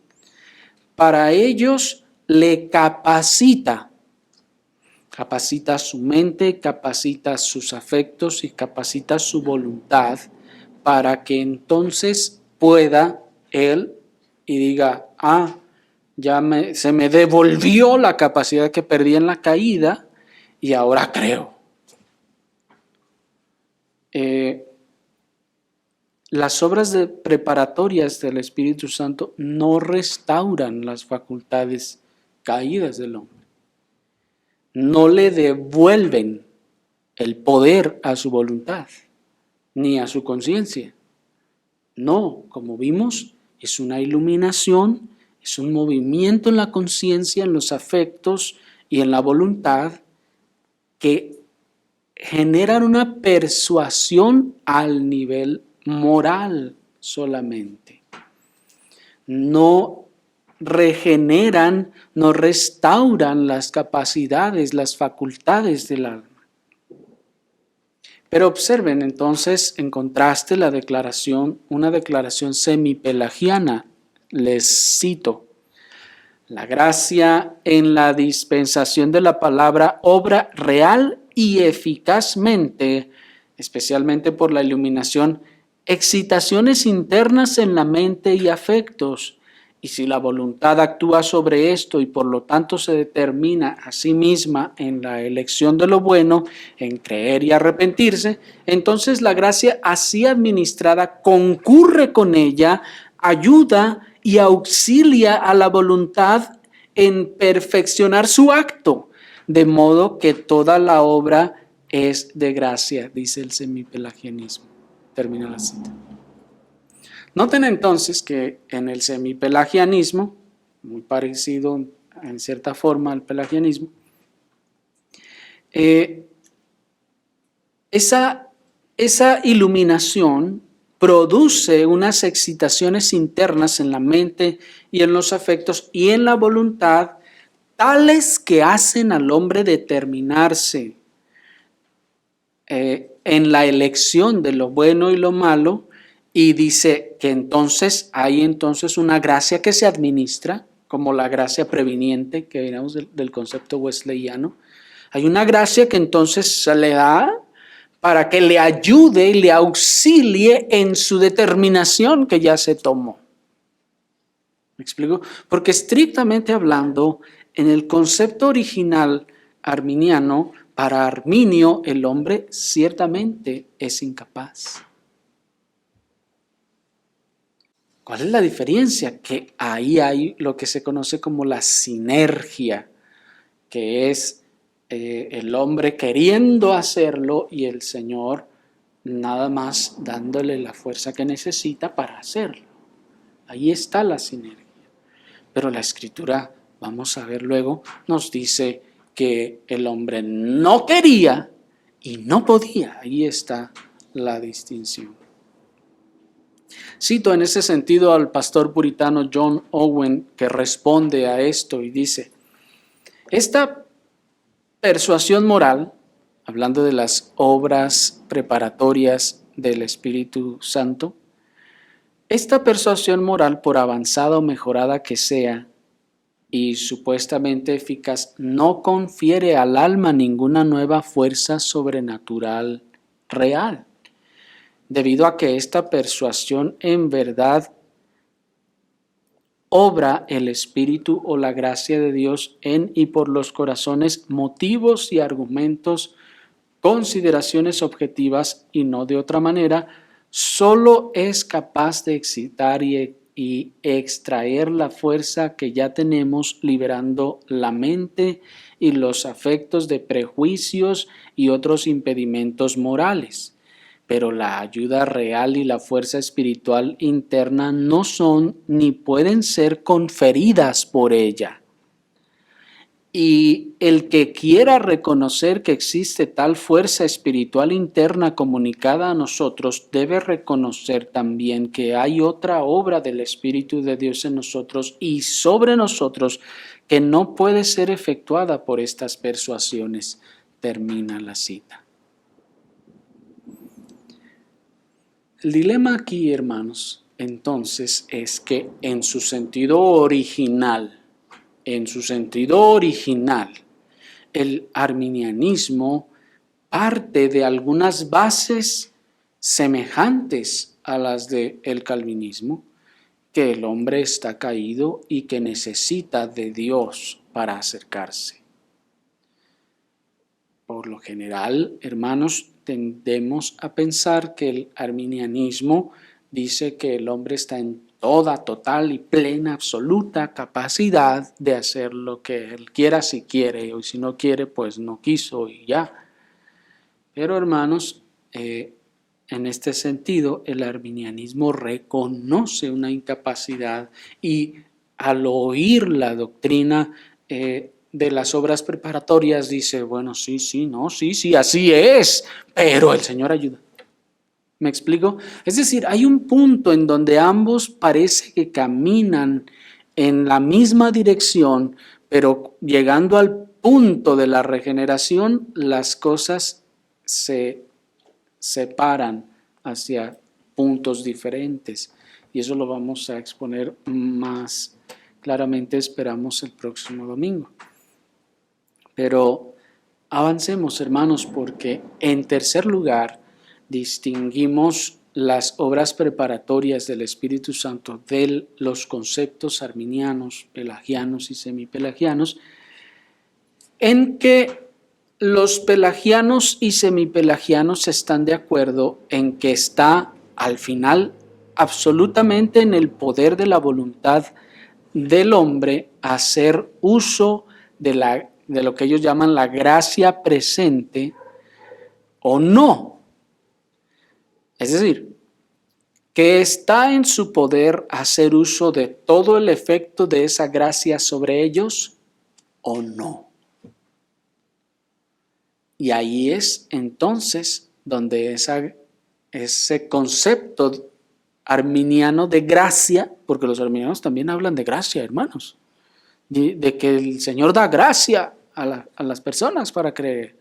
para ellos le capacita su mente, capacita sus afectos y capacita su voluntad para que entonces pueda él y diga, se me devolvió la capacidad que perdí en la caída y ahora creo. Las obras preparatorias del Espíritu Santo no restauran las facultades caídas del hombre. No le devuelven el poder a su voluntad, ni a su conciencia. No, como vimos, es una iluminación, es un movimiento en la conciencia, en los afectos y en la voluntad que generan una persuasión al nivel moral solamente. No regeneran, no restauran las capacidades, las facultades del alma. Pero observen entonces, en contraste, una declaración semipelagiana. Les cito: la gracia en la dispensación de la palabra obra real y eficazmente, especialmente por la iluminación, excitaciones internas en la mente y afectos. Y si la voluntad actúa sobre esto y por lo tanto se determina a sí misma en la elección de lo bueno, en creer y arrepentirse, entonces la gracia así administrada concurre con ella, ayuda y auxilia a la voluntad en perfeccionar su acto, de modo que toda la obra es de gracia, dice el semipelagianismo. Termina la cita. Noten entonces que en el semipelagianismo, muy parecido en cierta forma al pelagianismo, esa iluminación produce unas excitaciones internas en la mente y en los afectos y en la voluntad, tales que hacen al hombre determinarse en la elección de lo bueno y lo malo. Y dice que entonces hay una gracia que se administra, como la gracia previniente que vimos del concepto wesleyano. Hay una gracia que entonces se le da para que le ayude y le auxilie en su determinación que ya se tomó. ¿Me explico? Porque estrictamente hablando, en el concepto original arminiano, para Arminio el hombre ciertamente es incapaz. ¿Cuál es la diferencia? Que ahí hay lo que se conoce como la sinergia, que es el hombre queriendo hacerlo y el Señor nada más dándole la fuerza que necesita para hacerlo. Ahí está la sinergia. Pero la Escritura, vamos a ver luego, nos dice que el hombre no quería y no podía. Ahí está la distinción. Cito en ese sentido al pastor puritano John Owen, que responde a esto y dice: esta persuasión moral, hablando de las obras preparatorias del Espíritu Santo, esta persuasión moral, por avanzada o mejorada que sea y supuestamente eficaz, no confiere al alma ninguna nueva fuerza sobrenatural real, debido a que esta persuasión en verdad obra el Espíritu o la gracia de Dios en y por los corazones, motivos y argumentos, consideraciones objetivas y no de otra manera, solo es capaz de excitar y extraer la fuerza que ya tenemos, liberando la mente y los afectos de prejuicios y otros impedimentos morales. Pero la ayuda real y la fuerza espiritual interna no son ni pueden ser conferidas por ella. Y el que quiera reconocer que existe tal fuerza espiritual interna comunicada a nosotros, debe reconocer también que hay otra obra del Espíritu de Dios en nosotros y sobre nosotros que no puede ser efectuada por estas persuasiones. Termina la cita. El dilema aquí, hermanos, entonces es que en su sentido original, el arminianismo parte de algunas bases semejantes a las del calvinismo, que el hombre está caído y que necesita de Dios para acercarse. Por lo general, hermanos, tendemos a pensar que el arminianismo dice que el hombre está en toda, total y plena, absoluta capacidad de hacer lo que él quiera si quiere, y si no quiere, pues no quiso y ya. Pero hermanos, en este sentido, el arminianismo reconoce una incapacidad y al oír la doctrina de las obras preparatorias dice, bueno, sí, así es, pero el Señor ayuda. ¿Me explico? Es decir, hay un punto en donde ambos parece que caminan en la misma dirección, pero llegando al punto de la regeneración, las cosas se separan hacia puntos diferentes. Y eso lo vamos a exponer más claramente, esperamos, el próximo domingo. Pero avancemos, hermanos, porque en tercer lugar distinguimos las obras preparatorias del Espíritu Santo de los conceptos arminianos, pelagianos y semipelagianos, en que los pelagianos y semipelagianos están de acuerdo en que está al final absolutamente en el poder de la voluntad del hombre hacer uso de lo que ellos llaman la gracia presente o no. Es decir, que está en su poder hacer uso de todo el efecto de esa gracia sobre ellos o no. Y ahí es entonces donde ese concepto arminiano de gracia, porque los arminianos también hablan de gracia, hermanos, de que el Señor da gracia a las personas para creer.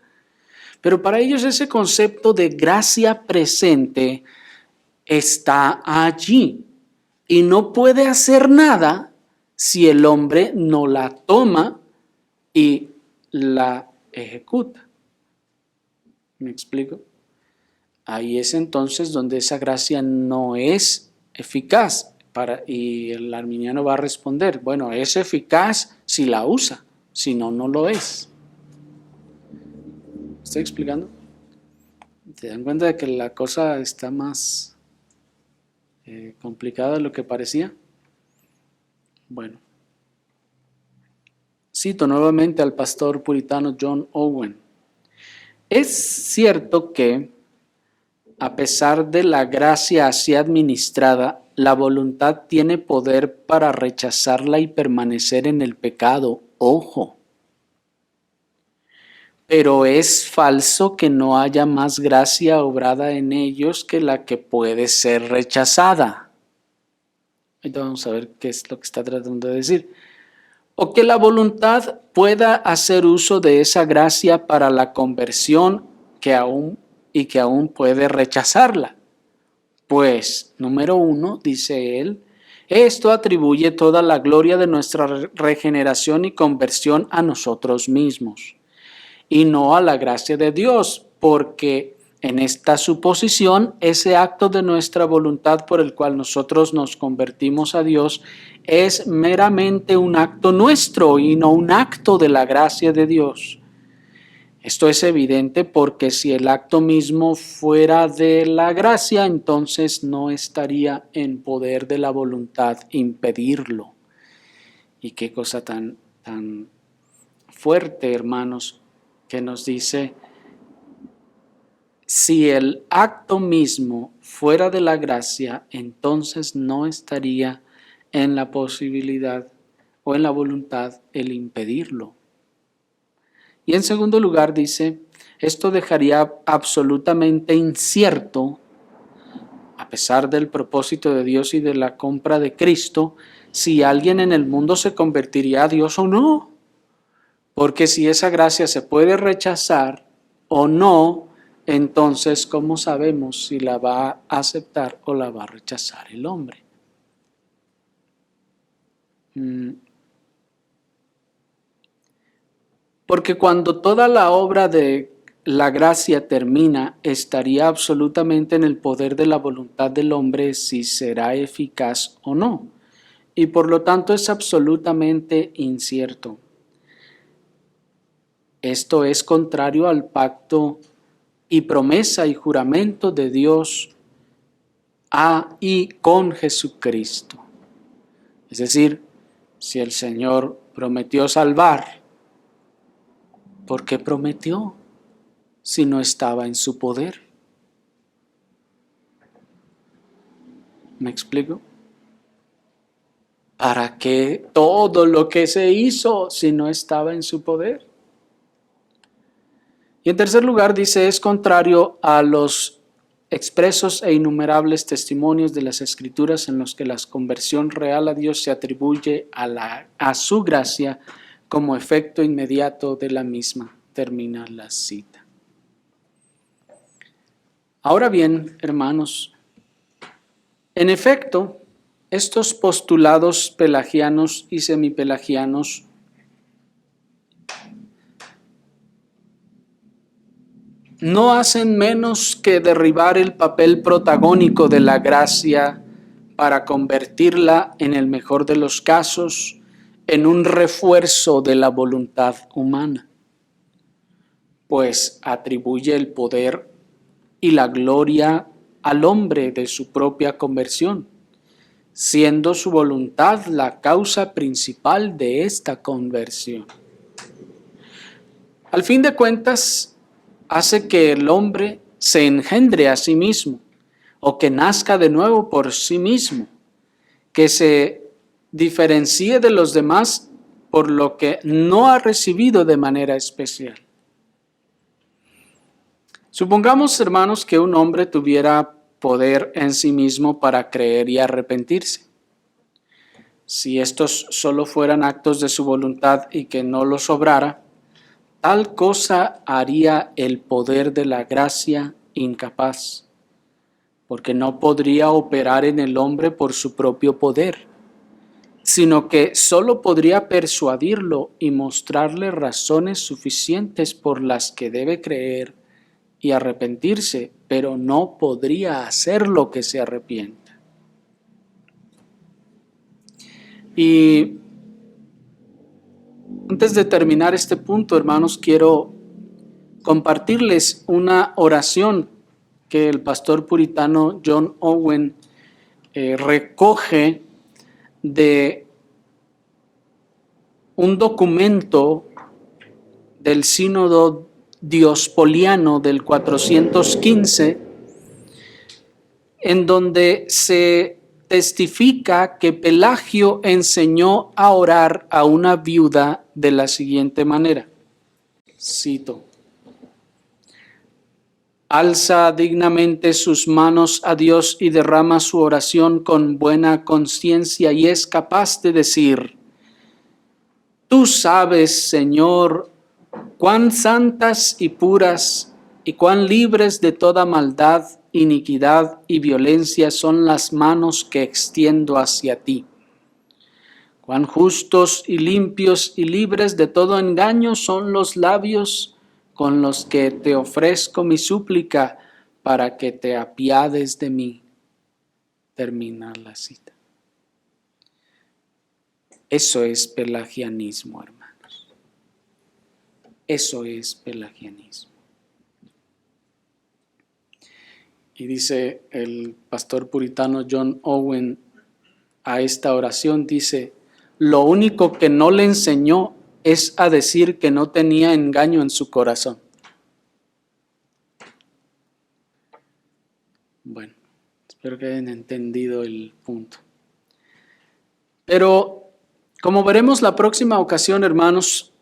Pero para ellos ese concepto de gracia presente está allí y no puede hacer nada si el hombre no la toma y la ejecuta. ¿Me explico? Ahí es entonces donde esa gracia no es eficaz y el arminiano va a responder, bueno, es eficaz si la usa, si no, no lo es. ¿Estoy explicando? ¿Te dan cuenta de que la cosa está más complicada de lo que parecía? Bueno, cito nuevamente al pastor puritano John Owen. Es cierto que, a pesar de la gracia así administrada, la voluntad tiene poder para rechazarla y permanecer en el pecado. Ojo. Pero es falso que no haya más gracia obrada en ellos que la que puede ser rechazada. Ahorita vamos a ver qué es lo que está tratando de decir. O que la voluntad pueda hacer uso de esa gracia para la conversión que aún puede rechazarla. Pues, número 1, dice él, esto atribuye toda la gloria de nuestra regeneración y conversión a nosotros mismos y no a la gracia de Dios, porque en esta suposición, ese acto de nuestra voluntad por el cual nosotros nos convertimos a Dios es meramente un acto nuestro y no un acto de la gracia de Dios. Esto es evidente porque si el acto mismo fuera de la gracia, entonces no estaría en poder de la voluntad impedirlo. Y qué cosa tan fuerte, hermanos, que nos dice, si el acto mismo fuera de la gracia, entonces no estaría en la posibilidad o en la voluntad el impedirlo. Y en segundo lugar dice, esto dejaría absolutamente incierto, a pesar del propósito de Dios y de la compra de Cristo, si alguien en el mundo se convertiría a Dios o no. Porque si esa gracia se puede rechazar o no, entonces, ¿cómo sabemos si la va a aceptar o la va a rechazar el hombre? Porque cuando toda la obra de la gracia termina, estaría absolutamente en el poder de la voluntad del hombre si será eficaz o no. y por lo tanto es absolutamente incierto. Esto es contrario al pacto y promesa y juramento de Dios a y con Jesucristo. Es decir, si el Señor prometió salvar, ¿por qué prometió si no estaba en su poder? ¿Me explico? ¿Para qué todo lo que se hizo si no estaba en su poder? Y en tercer lugar dice, es contrario a los expresos e innumerables testimonios de las Escrituras en los que la conversión real a Dios se atribuye a su gracia como efecto inmediato de la misma. Termina la cita. Ahora bien, hermanos, en efecto, estos postulados pelagianos y semipelagianos no hacen menos que derribar el papel protagónico de la gracia para convertirla, en el mejor de los casos, en un refuerzo de la voluntad humana, pues atribuye el poder y la gloria al hombre de su propia conversión, siendo su voluntad la causa principal de esta conversión. Al fin de cuentas, hace que el hombre se engendre a sí mismo o que nazca de nuevo por sí mismo, que se diferencie de los demás por lo que no ha recibido de manera especial. Supongamos, hermanos, que un hombre tuviera poder en sí mismo para creer y arrepentirse. Si estos solo fueran actos de su voluntad y que no los obrara, tal cosa haría el poder de la gracia incapaz, porque no podría operar en el hombre por su propio poder, sino que solo podría persuadirlo y mostrarle razones suficientes por las que debe creer y arrepentirse, pero no podría hacerlo que se arrepienta. Y antes de terminar este punto, hermanos, quiero compartirles una oración que el pastor puritano John Owen recoge de un documento del sínodo diospoliano del 415, en donde se testifica que Pelagio enseñó a orar a una viuda de la siguiente manera. Cito: alza dignamente sus manos a Dios y derrama su oración con buena conciencia y es capaz de decir: tú sabes, Señor, cuán santas y puras y cuán libres de toda maldad, iniquidad y violencia son las manos que extiendo hacia ti. Cuán justos y limpios y libres de todo engaño son los labios con los que te ofrezco mi súplica para que te apiades de mí. Termina la cita. Eso es pelagianismo, hermanos. Eso es pelagianismo. Y dice el pastor puritano John Owen a esta oración, dice: lo único que no le enseñó es a decir que no tenía engaño en su corazón. Bueno, espero que hayan entendido el punto. Pero como veremos la próxima ocasión, hermanos,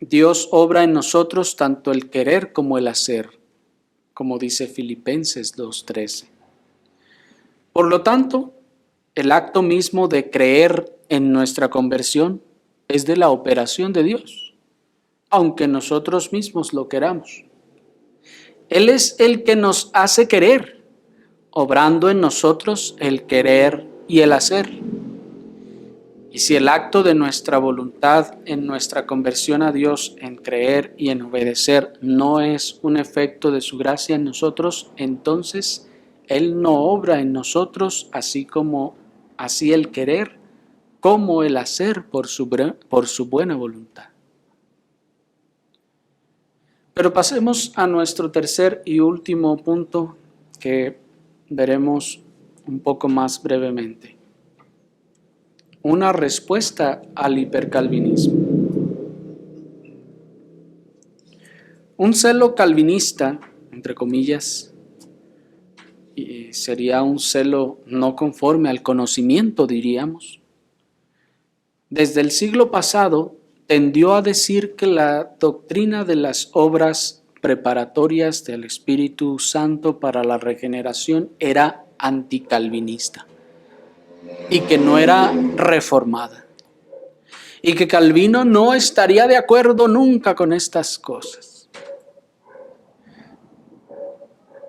Dios obra en nosotros tanto el querer como el hacer, como dice Filipenses 2:13. Por lo tanto, el acto mismo de creer en nuestra conversión es de la operación de Dios, aunque nosotros mismos lo queramos. Él es el que nos hace querer, obrando en nosotros el querer y el hacer. Y si el acto de nuestra voluntad en nuestra conversión a Dios, en creer y en obedecer, no es un efecto de su gracia en nosotros, entonces Él no obra en nosotros así como así el querer como el hacer por su buena voluntad. Pero pasemos a nuestro tercer y último punto que veremos un poco más brevemente. Una respuesta al hipercalvinismo. Un celo calvinista, entre comillas, sería un celo no conforme al conocimiento, diríamos. Desde el siglo pasado tendió a decir que la doctrina de las obras preparatorias del Espíritu Santo para la regeneración era anticalvinista y que no era reformada y que Calvino no estaría de acuerdo nunca con estas cosas.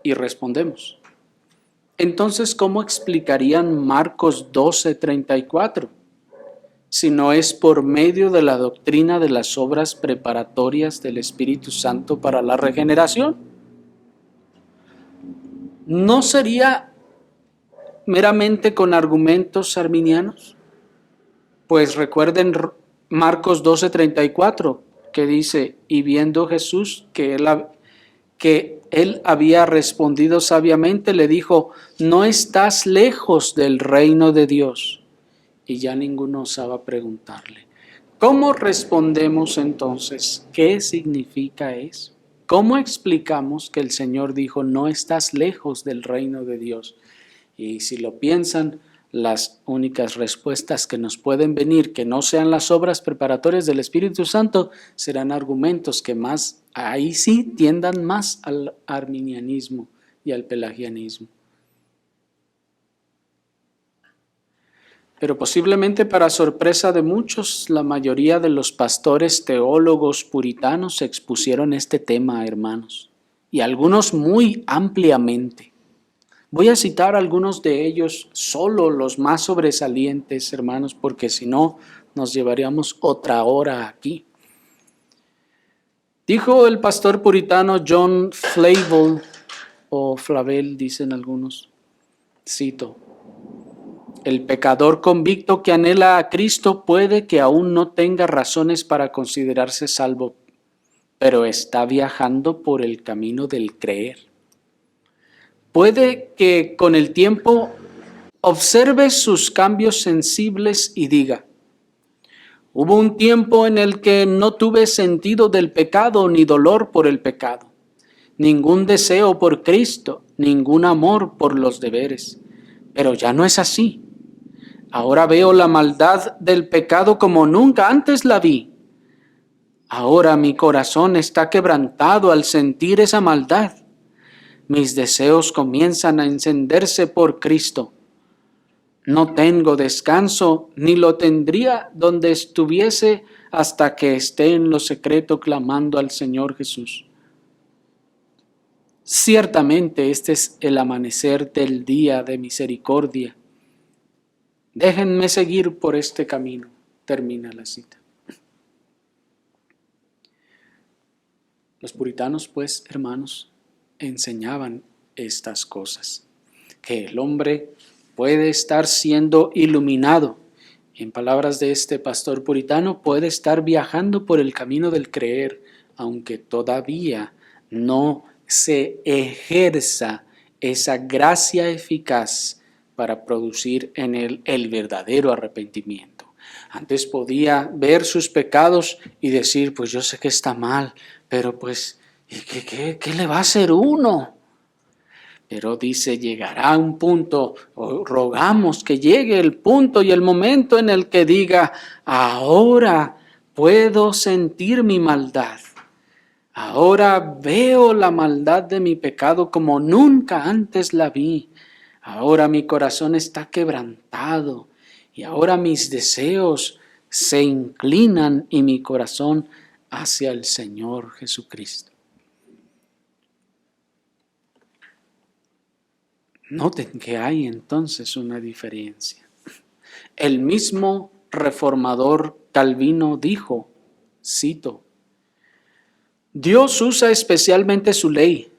Y respondemos, entonces, ¿cómo explicarían Marcos 12:34? Si no es por medio de la doctrina de las obras preparatorias del Espíritu Santo para la regeneración. ¿No sería meramente con argumentos arminianos? Pues recuerden Marcos 12:34, que dice, y viendo Jesús que él había respondido sabiamente, le dijo, no estás lejos del reino de Dios. Y ya ninguno osaba preguntarle. ¿Cómo respondemos entonces? ¿Qué significa eso? ¿Cómo explicamos que el Señor dijo, no estás lejos del reino de Dios? Y si lo piensan, las únicas respuestas que nos pueden venir, que no sean las obras preparatorias del Espíritu Santo, serán argumentos que más, ahí sí, tiendan más al arminianismo y al pelagianismo. Pero posiblemente para sorpresa de muchos, la mayoría de los pastores teólogos puritanos expusieron este tema, hermanos, y algunos muy ampliamente. Voy a citar algunos de ellos, solo los más sobresalientes, hermanos, porque si no, nos llevaríamos otra hora aquí. Dijo el pastor puritano John Flavel, o Flavel dicen algunos, cito, el pecador convicto que anhela a Cristo puede que aún no tenga razones para considerarse salvo, pero está viajando por el camino del creer. Puede que con el tiempo observe sus cambios sensibles y diga, hubo un tiempo en el que no tuve sentido del pecado ni dolor por el pecado, ningún deseo por Cristo, ningún amor por los deberes, pero ya no es así. Ahora veo la maldad del pecado como nunca antes la vi. Ahora mi corazón está quebrantado al sentir esa maldad. Mis deseos comienzan a encenderse por Cristo. No tengo descanso, ni lo tendría donde estuviese hasta que esté en lo secreto clamando al Señor Jesús. Ciertamente este es el amanecer del día de misericordia. Déjenme seguir por este camino. Termina la cita. Los puritanos, pues, hermanos, enseñaban estas cosas. Que el hombre puede estar siendo iluminado. En palabras de este pastor puritano, puede estar viajando por el camino del creer, aunque todavía no se ejerza esa gracia eficaz para producir en él el verdadero arrepentimiento. Antes podía ver sus pecados y decir, pues yo sé que está mal, pero pues, ¿qué le va a hacer uno? Pero dice, llegará un punto, o rogamos que llegue el punto y el momento en el que diga, ahora puedo sentir mi maldad. Ahora veo la maldad de mi pecado como nunca antes la vi. Ahora mi corazón está quebrantado y ahora mis deseos se inclinan y mi corazón hacia el Señor Jesucristo. Noten que hay entonces una diferencia. El mismo reformador Calvino dijo, cito, Dios usa especialmente su ley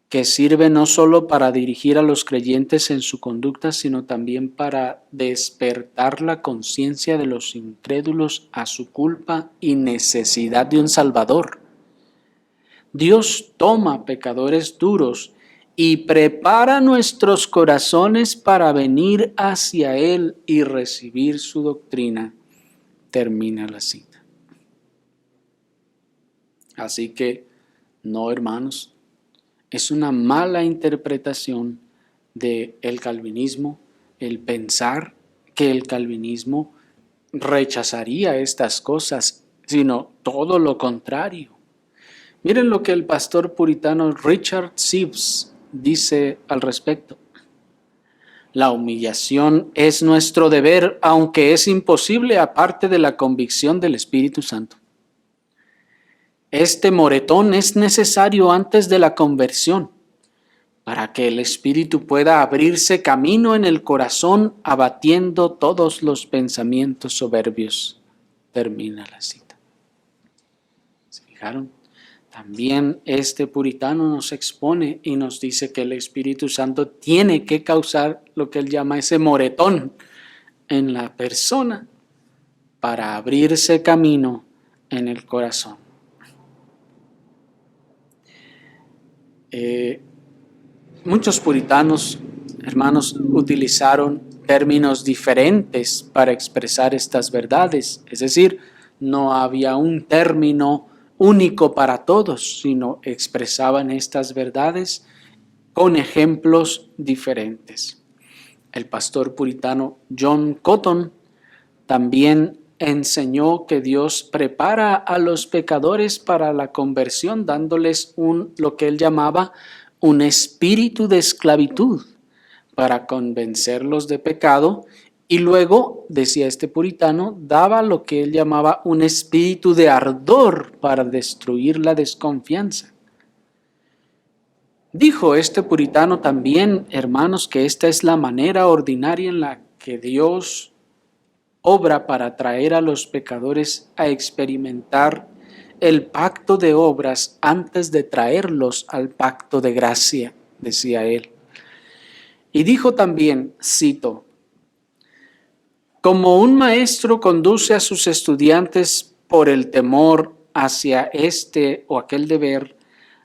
que sirve no solo para dirigir a los creyentes en su conducta, sino también para despertar la conciencia de los incrédulos a su culpa y necesidad de un Salvador. Dios toma pecadores duros y prepara nuestros corazones para venir hacia Él y recibir su doctrina. Termina la cita. Así que, no, hermanos, es una mala interpretación del calvinismo el pensar que el calvinismo rechazaría estas cosas, sino todo lo contrario. Miren lo que el pastor puritano Richard Sibbes dice al respecto. La humillación es nuestro deber, aunque es imposible aparte de la convicción del Espíritu Santo. Este moretón es necesario antes de la conversión, para que el Espíritu pueda abrirse camino en el corazón, abatiendo todos los pensamientos soberbios. Termina la cita. ¿Se fijaron? También este puritano nos expone y nos dice que el Espíritu Santo tiene que causar lo que él llama ese moretón en la persona para abrirse camino en el corazón. Muchos puritanos, hermanos, utilizaron términos diferentes para expresar estas verdades. Es decir, no había un término único para todos, sino expresaban estas verdades con ejemplos diferentes. El pastor puritano John Cotton también enseñó que Dios prepara a los pecadores para la conversión, dándoles lo que él llamaba un espíritu de esclavitud para convencerlos de pecado, y luego, decía este puritano, daba lo que él llamaba un espíritu de ardor para destruir la desconfianza. Dijo este puritano también, hermanos, que esta es la manera ordinaria en la que Dios obra para traer a los pecadores a experimentar el pacto de obras antes de traerlos al pacto de gracia, decía él. Y dijo también, cito, como un maestro conduce a sus estudiantes por el temor hacia este o aquel deber,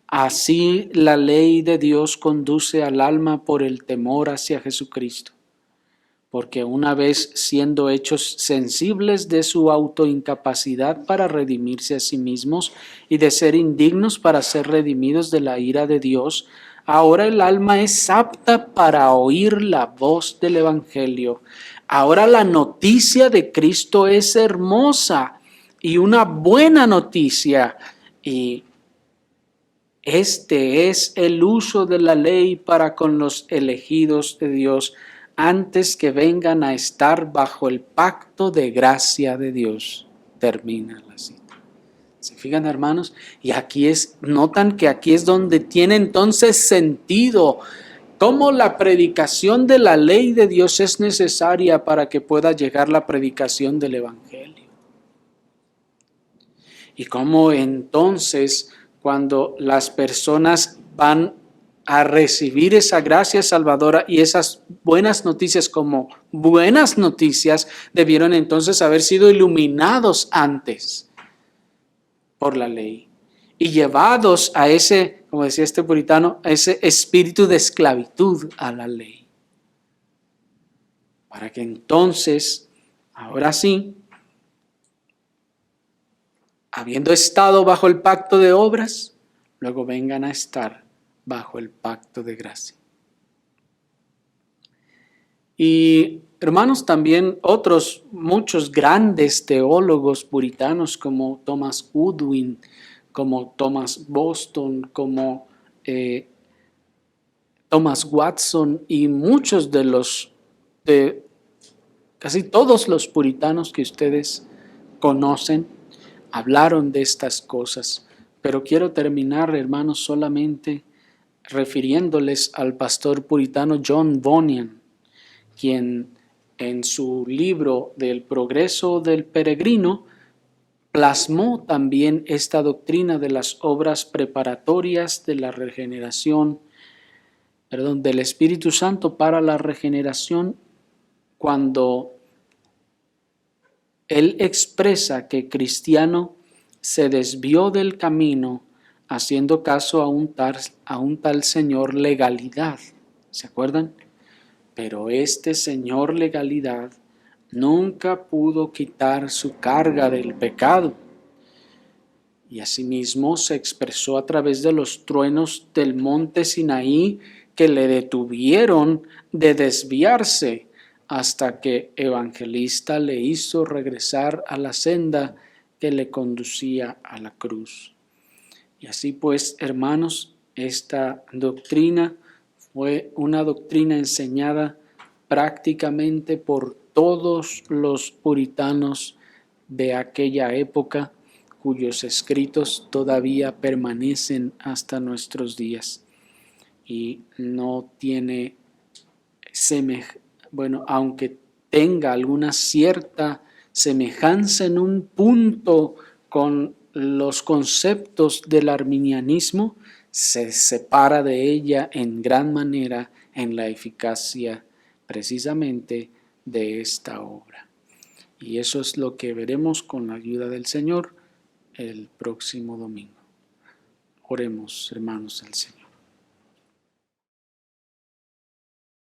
así la ley de Dios conduce al alma por el temor hacia Jesucristo. Porque una vez siendo hechos sensibles de su autoincapacidad para redimirse a sí mismos y de ser indignos para ser redimidos de la ira de Dios, ahora el alma es apta para oír la voz del Evangelio. Ahora la noticia de Cristo es hermosa y una buena noticia, y este es el uso de la ley para con los elegidos de Dios, antes que vengan a estar bajo el pacto de gracia de Dios. Termina la cita. ¿Se fijan, hermanos? Y notan que aquí es donde tiene entonces sentido cómo la predicación de la ley de Dios es necesaria para que pueda llegar la predicación del Evangelio. Y cómo entonces, cuando las personas van a recibir esa gracia salvadora y esas buenas noticias como buenas noticias, debieron entonces haber sido iluminados antes por la ley y llevados a ese, como decía este puritano, a ese espíritu de esclavitud a la ley. Para que entonces, ahora sí, habiendo estado bajo el pacto de obras, luego vengan a estar bajo el pacto de gracia. Y hermanos, también muchos grandes teólogos puritanos como Thomas Goodwin, como Thomas Boston, como Thomas Watson y muchos de casi todos los puritanos que ustedes conocen, hablaron de estas cosas. Pero quiero terminar, hermanos, solamente refiriéndoles al pastor puritano John Bunyan, quien en su libro del Progreso del Peregrino plasmó también esta doctrina de las obras preparatorias de la regeneración del Espíritu Santo para la regeneración, cuando él expresa que Cristiano se desvió del camino haciendo caso a un tal señor legalidad. ¿Se acuerdan? Pero este señor legalidad nunca pudo quitar su carga del pecado. Y asimismo se expresó a través de los truenos del monte Sinaí que le detuvieron de desviarse hasta que Evangelista le hizo regresar a la senda que le conducía a la cruz. Y así pues, hermanos, esta doctrina fue una doctrina enseñada prácticamente por todos los puritanos de aquella época, cuyos escritos todavía permanecen hasta nuestros días. Y no tiene aunque tenga alguna cierta semejanza en un punto con los conceptos del arminianismo, se separa de ella en gran manera en la eficacia precisamente de esta obra. Y eso es lo que veremos con la ayuda del Señor el próximo domingo. Oremos, hermanos, al Señor.